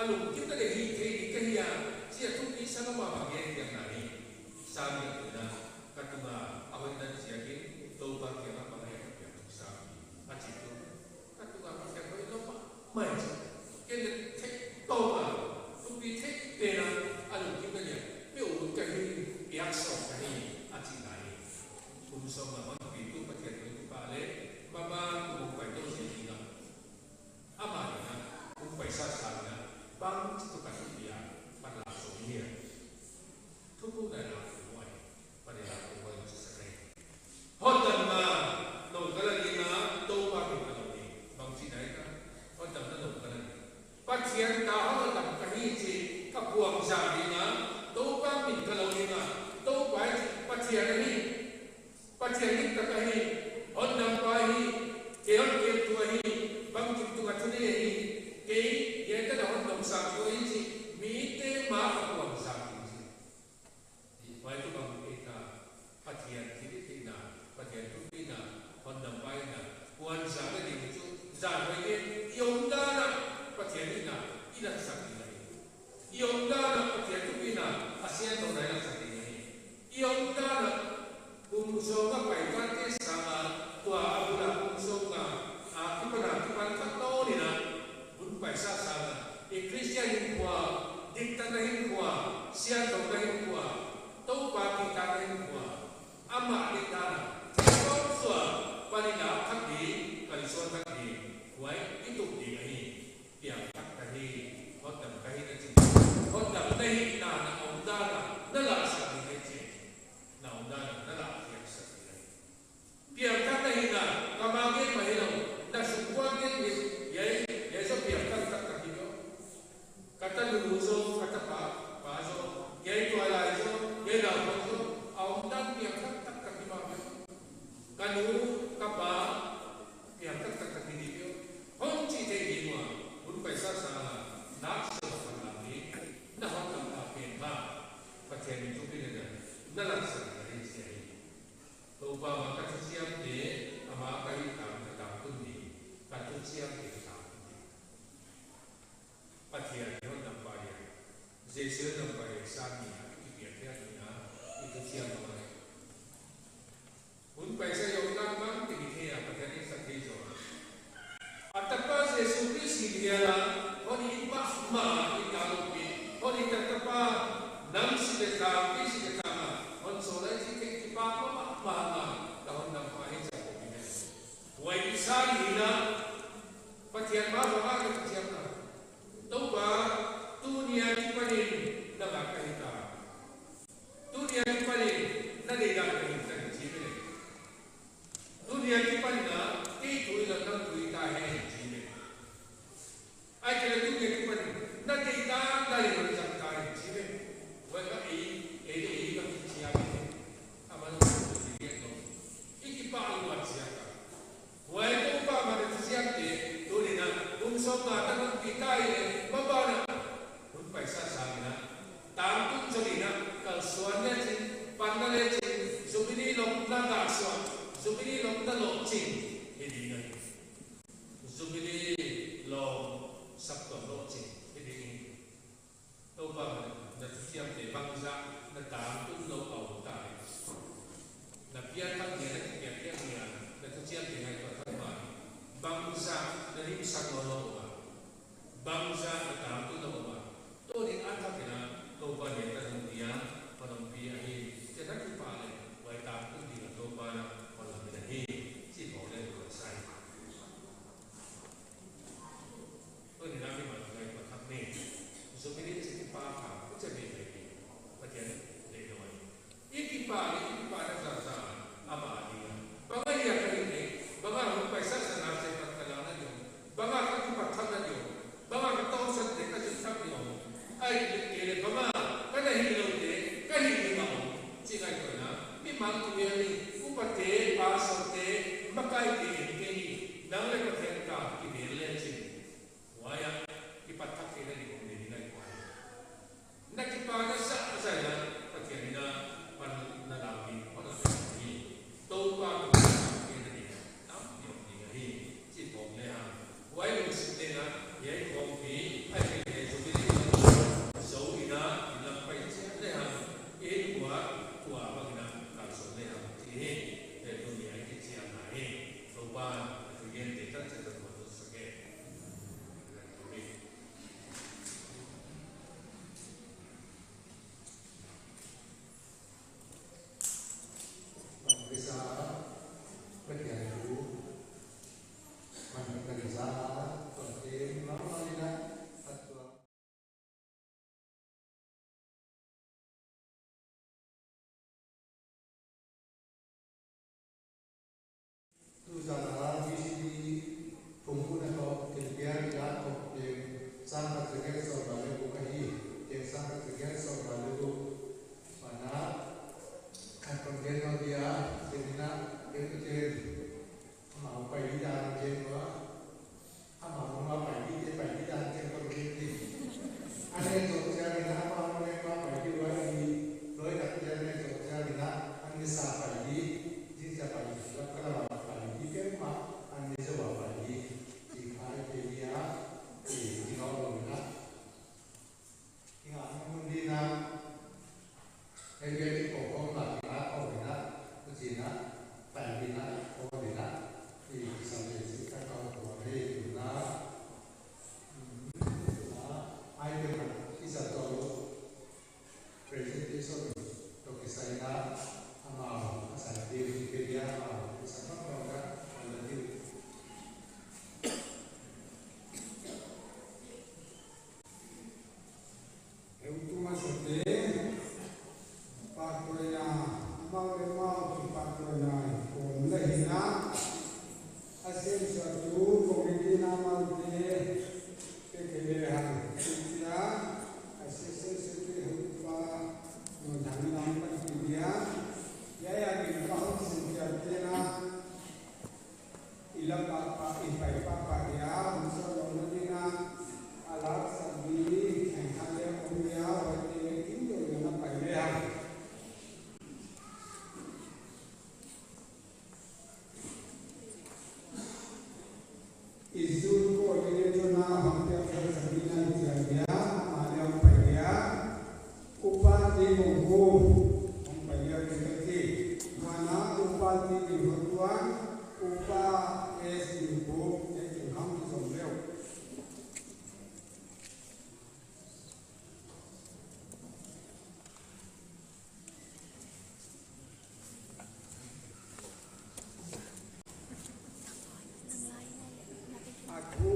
alum kita de hi kaya cia tu bisa nama bagian yang nari sabi na katuma awan dan siagi tau pa kaya apa kaya apiak sapi acitu katuma kaya kaya lo pa mai kena tek tau pa tu bi tek pena alum kita ya biểu cái biếc sầu cái chị này cùng sống mà mọi người cũng phát triển với bà lệ mà cũng phải đâu gì gì đâu mà cũng phải xa xa là băng chỉ có cái gì à bắt là số nhiều thu cũng đại là của ngoài và để là của ngoài sẽ này hốt tầm mà nổi cái là gì mà đâu ba được cái gì bằng chị này cả hốt tầm nó nổi cái này phát triển ta hốt tầm cái gì các cuộc giảm đi mà đâu ba mình cái lâu đi mà đâu phải phát triển ini kata ini on nampai ini keon keon tua ini bang kita kata ini ke yang kita dah on nam satu ini mite ma aku satu ini baik tu bang kita phát triển kita phát triển tu kita on nampai na kuan sana di itu zaman ini yonda na phát triển ina ina sakti ini yonda na phát triển tu ina ASEAN tu na sakti ini yonda na Kumso ka pai ka ke sama tua abula kumso ka kipada kipan kato ni na bun pai sa sama e Christian hin kwa dikta na hin kwa sia to na hin kwa to pa ki ta na hin kwa ama dikta na ko so panina thakdi kalison thakdi wai itu di ai tiang thak ka hi hot dam ka hi na chi hot dam dai na na onda na la sa ni hai chi na onda na la biar kata hina kamage mahilo na sukwa ke ye so biar kata hiyo kata luluso kata paso ye to ala so ye na so au dan biar kata hiyo kanu kapa biar kata hiyo honci te hiwa un paisa sana nak so panami na hotam ta pemba paten tu bile na laksa ni sia to ba ma ka siam de ama kai tam tu ni ka tu siam de tam patia yo nam pa ya jesu nam pa ya sa ni ki bia ya ni na itu siam ma un paisa yo nam ma ti ni ya patia ni sa ti so atapa jesu Kristi dia la oni ba ma ni ka lu pi oni tatapa nam si de ka ki si de ka ma on so lai ti ki pa ma tahun nam pahin sa kopine wai isan hina patian ba ke patian na to ba dunia ki panin na ba kahita dunia ki panin na de da kahita ni jibe dunia ki panna ke thui la nam thui ta hai jibe ai ke dunia ki panin na de da da le sa ta jibe wai ka e ka chia amano Palu siapa? Wahai tumpah pada siapa? Tuh ni nak unsoma tangan kita ini membana. Pun paisa sana. Tampun celina kalsuannya cing, pandangnya cing, subini lom naga suan, subini lom nalok cing. Ini ni. Subini lom sabtu lok cing. Ini ni. Tumpah pada siapa? Bangsa netampun lom awutai. Nabiyan kan dia siap dengan pertemuan bangsa dari Sanggolo bangsa datang tu nama tu ni antara kita toba ni terus dia penampi ahi jadi kita paling wajib tahu di toba malam ini si boleh selesai tu ni kami malam ini malam ni supaya si papa tu jadi lagi bagian lagi ini paling pada saat apa dia bagaimana dia banga rupai sa sana sa pagkalanan yun banga kapipagtanan yun banga katawsan din kasi sabi yun ay banga kada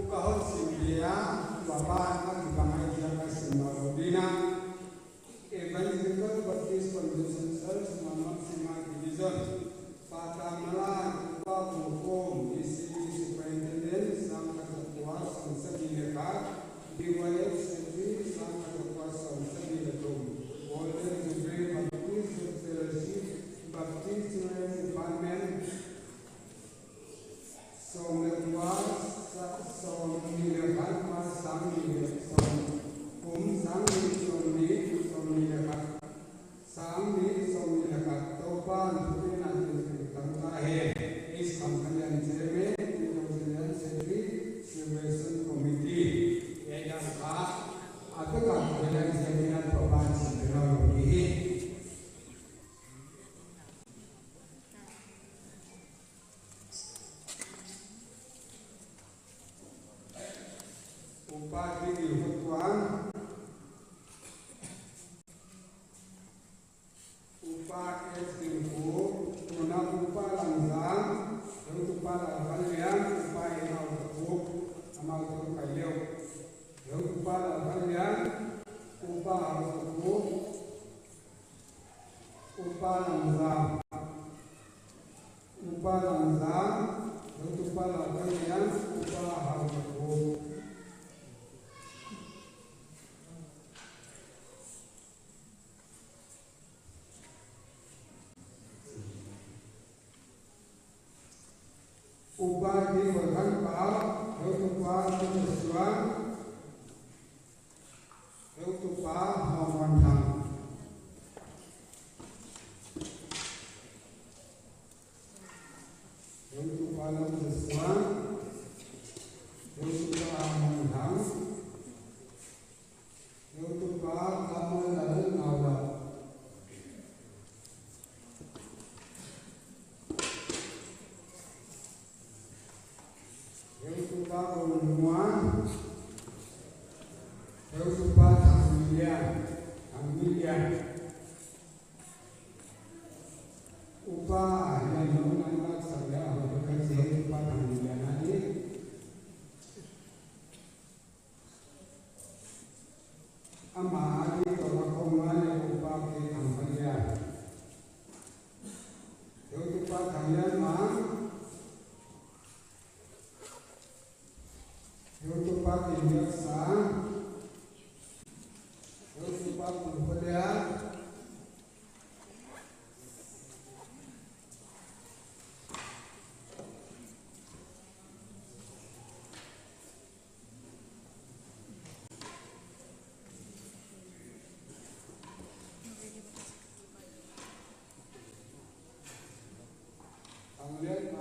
Ukahon Simbia, Bapak di Bangai Jakarta Simalodina, Evangelical Baptist Convention Church, Maksima Division, Patamala, Upah Hukum, DCB Superintendent, Sang Ketua Sanksi Lekat, DYF Sendiri, Sang Ketua Sanksi Letum, Golden Jubilee Baptist Fellowship, Baptist Department, Somerwas, Somilekat, Sangli, Sangli, Somilekat, Topan, Pimpinan Tangkahe, is Kampanian Chairman, Indonesian Secretary, Subvention Committee, yang atau Kampanian Seminar Topan Teknologi. Upah di Hukuan, upah SDU, guna upah langsang, untuk upah kalian, upah yang terkuk, amal terkayau, upah kalian, upah terkuk, upah langsang, untuk upah kalian, upah terkuk. Upah di berhantar, upah kesesuaian, upah memanjang. Upah kesesuaian, upah memanjang, upah kamu lalu awal. Upah pemenuhan, upah tamilian, upah yang mengenal saya bekerja upah tamilian ini, ama di tolak upah ke tamilian, upah tamilian mah. Untuk pakai biasa, untuk pakai budaya, kemudian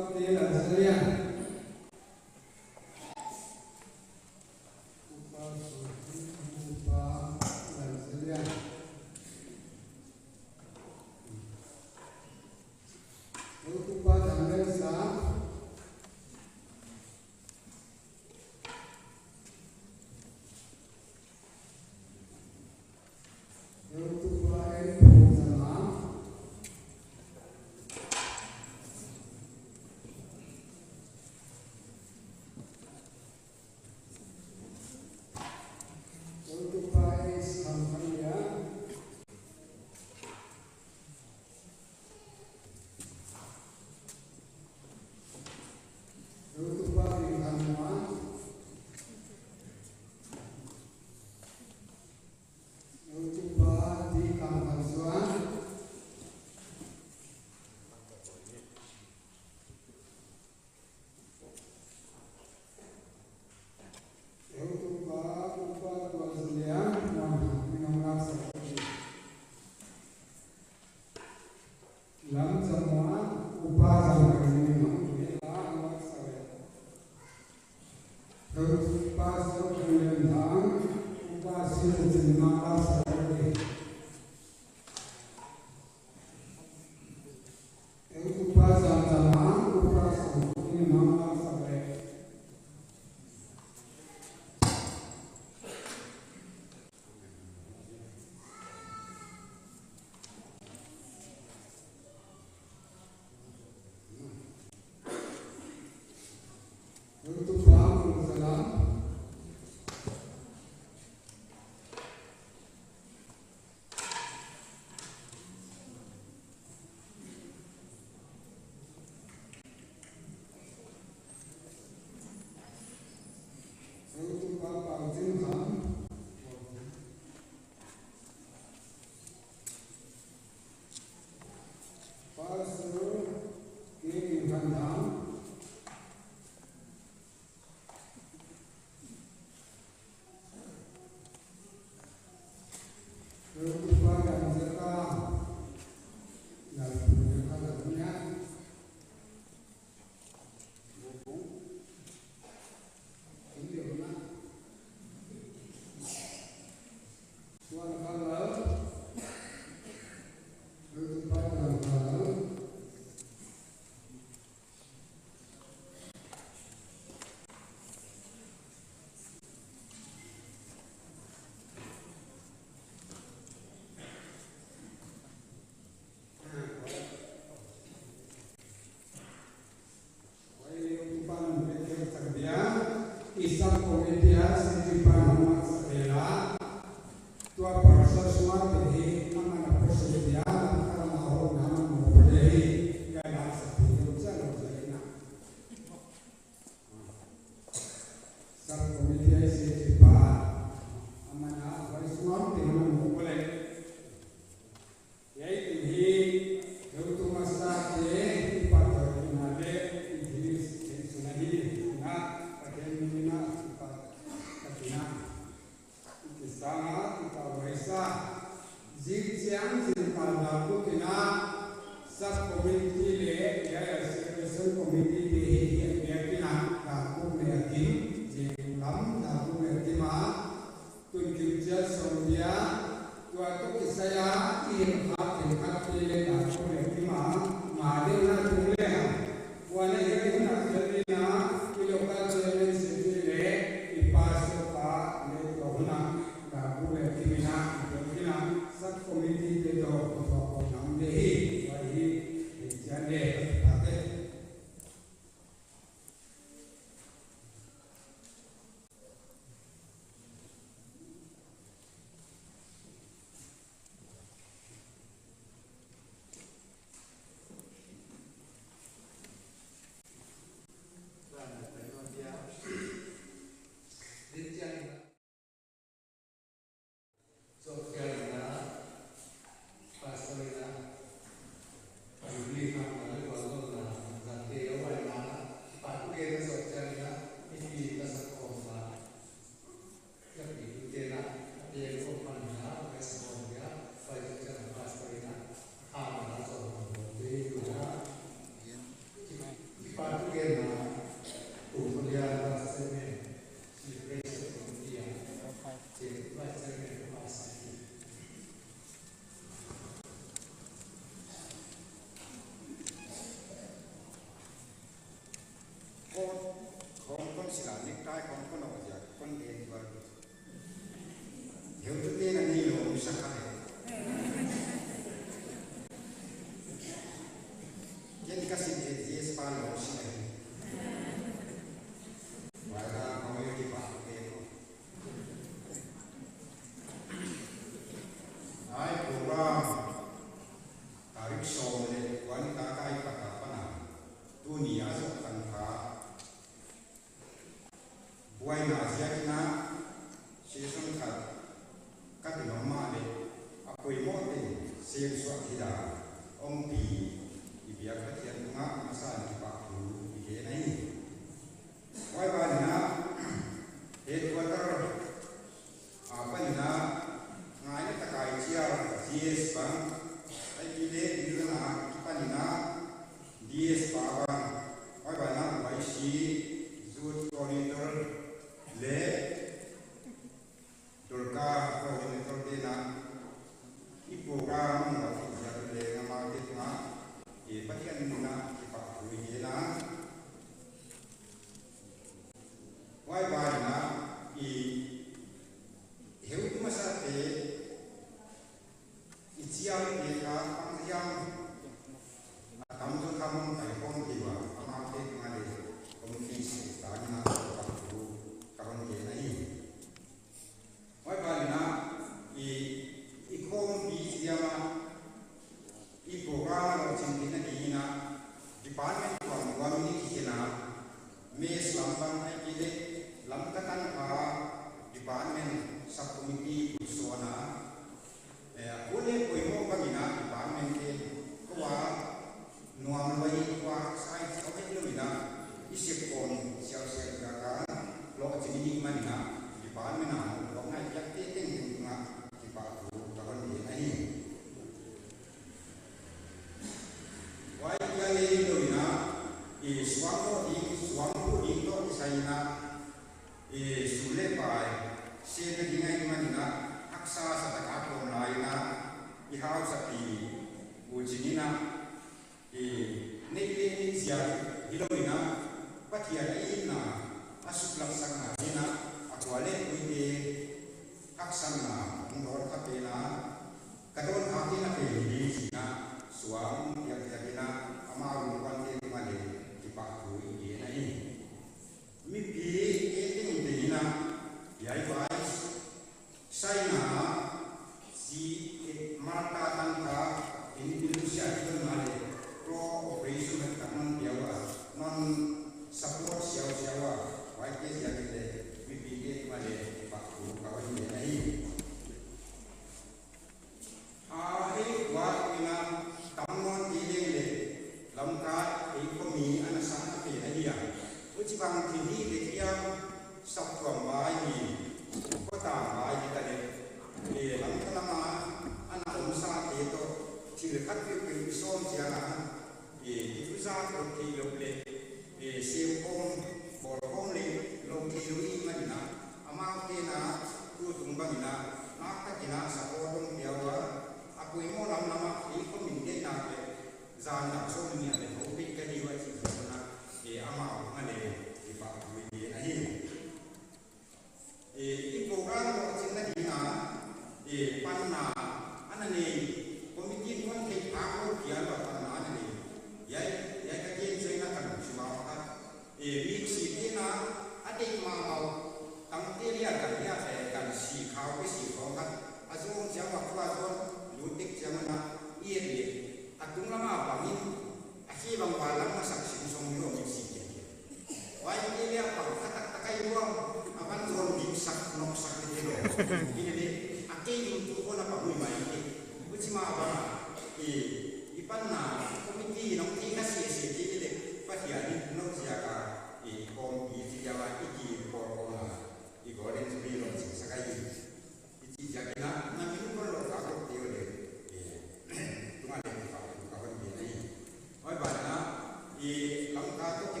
Langkah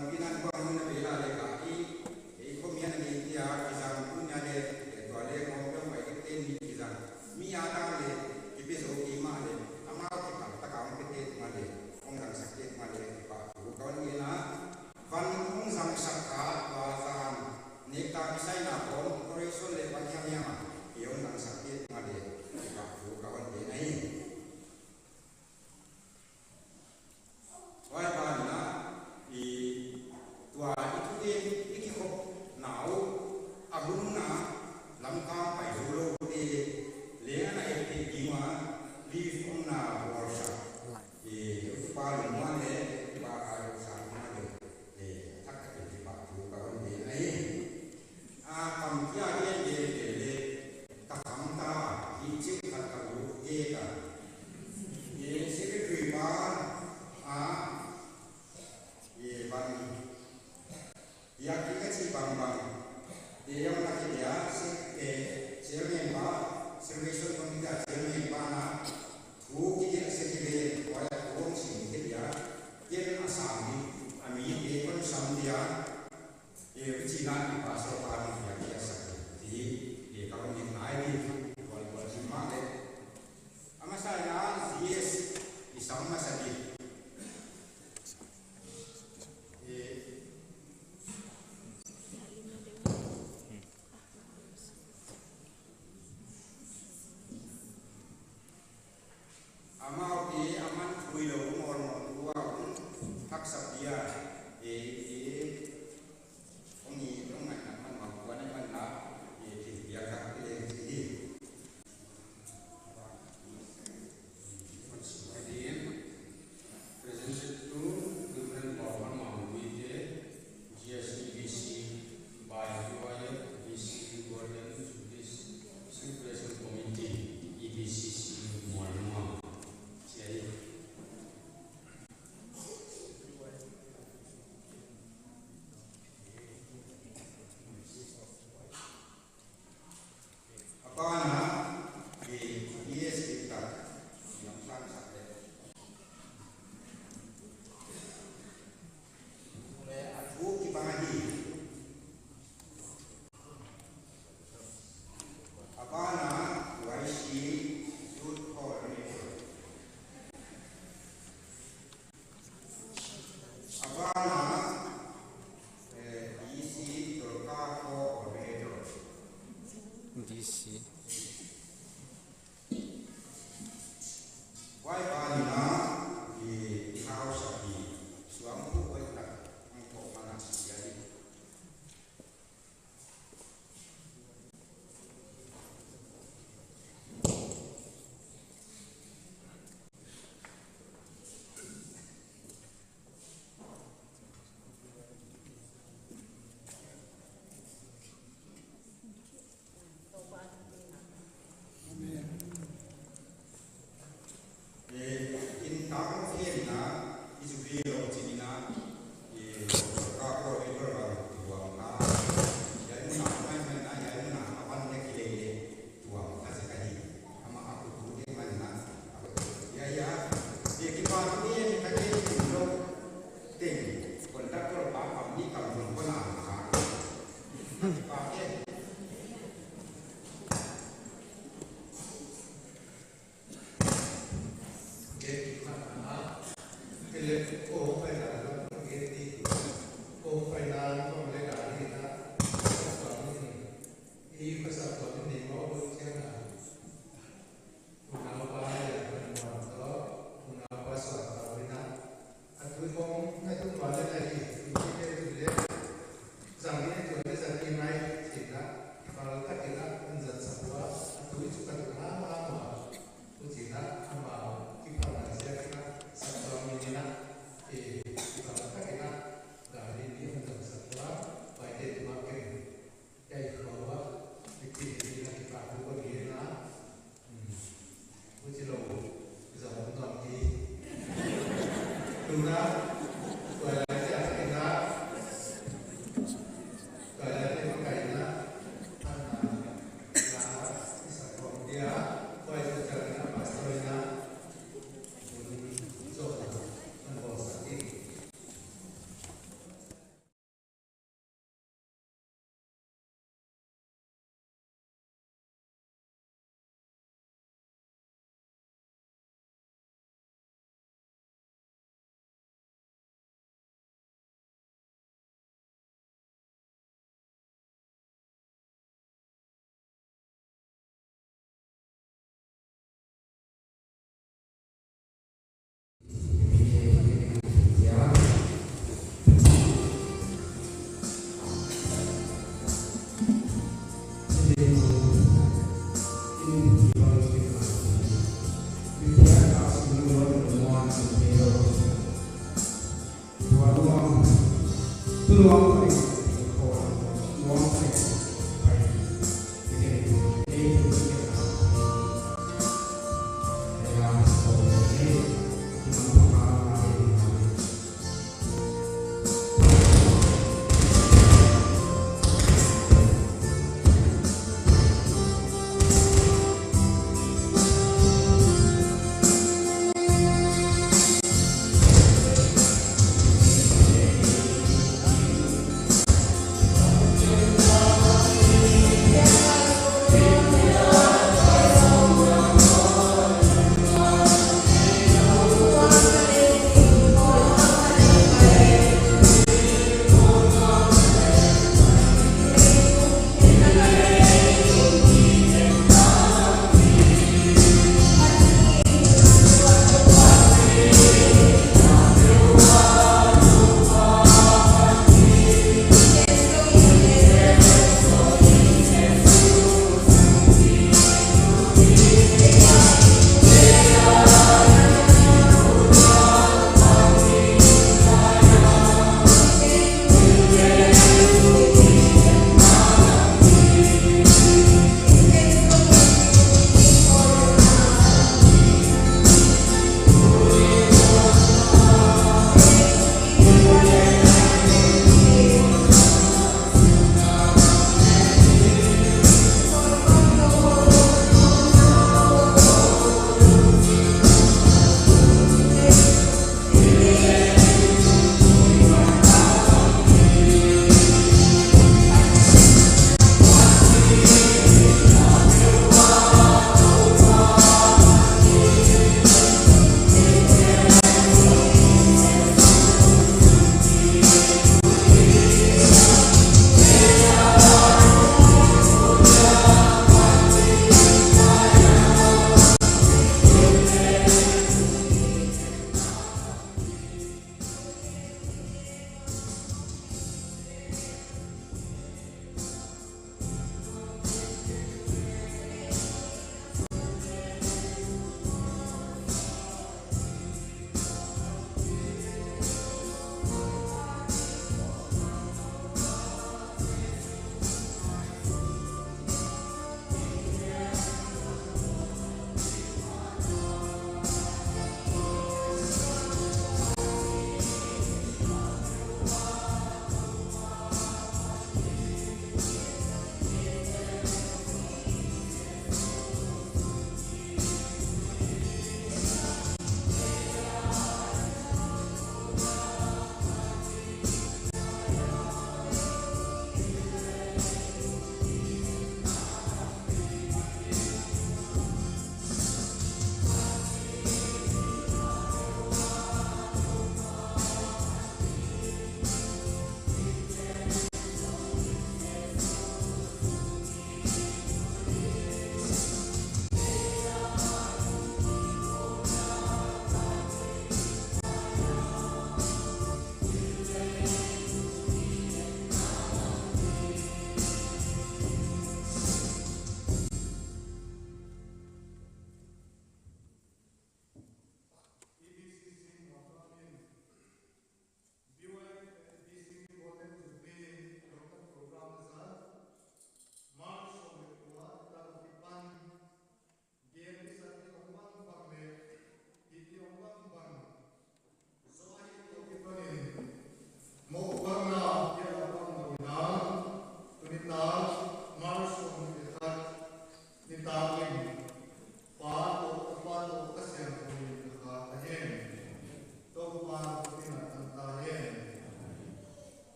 pimpinan bangun bela lagi, komian ini dia kisah punya le, tuale ngomong baik ini kisah, miada le, episode lima le, amal kita tak kamu kita male, orang sakit male pak, bukan ina, van orang sakit bahasan, nekta bisa ina pun, koreksi le panjangnya, orang sakit male, pak, bukan ina ini. Why bana I tua itu dia ikut nau abunna lamka pai dulu di lena itu gima di umna borsa itu paling mana bakal sama deh tak kerja pak bukan di lain kamu dia dia tak kamu tahu icip tak tahu dia kan ini sekali dia kita si bang dia yang nak dia sering service peminta sering mana kita sekali orang sini dia asam dia pun sam dia Cina di pasar pan yang biasa jadi kalau di naik jual semua deh ama saya yes di sama saja aman kuilo umur tua hak sabia ongi ongan aman makuan aman la dia kak pilih sini Presence to different government mahwite GSBC by BC Gordon Justice Circulation Committee EBCC Morning. DC. Why banana di house di suami buat tak angkut mana jadi. tulungan kami.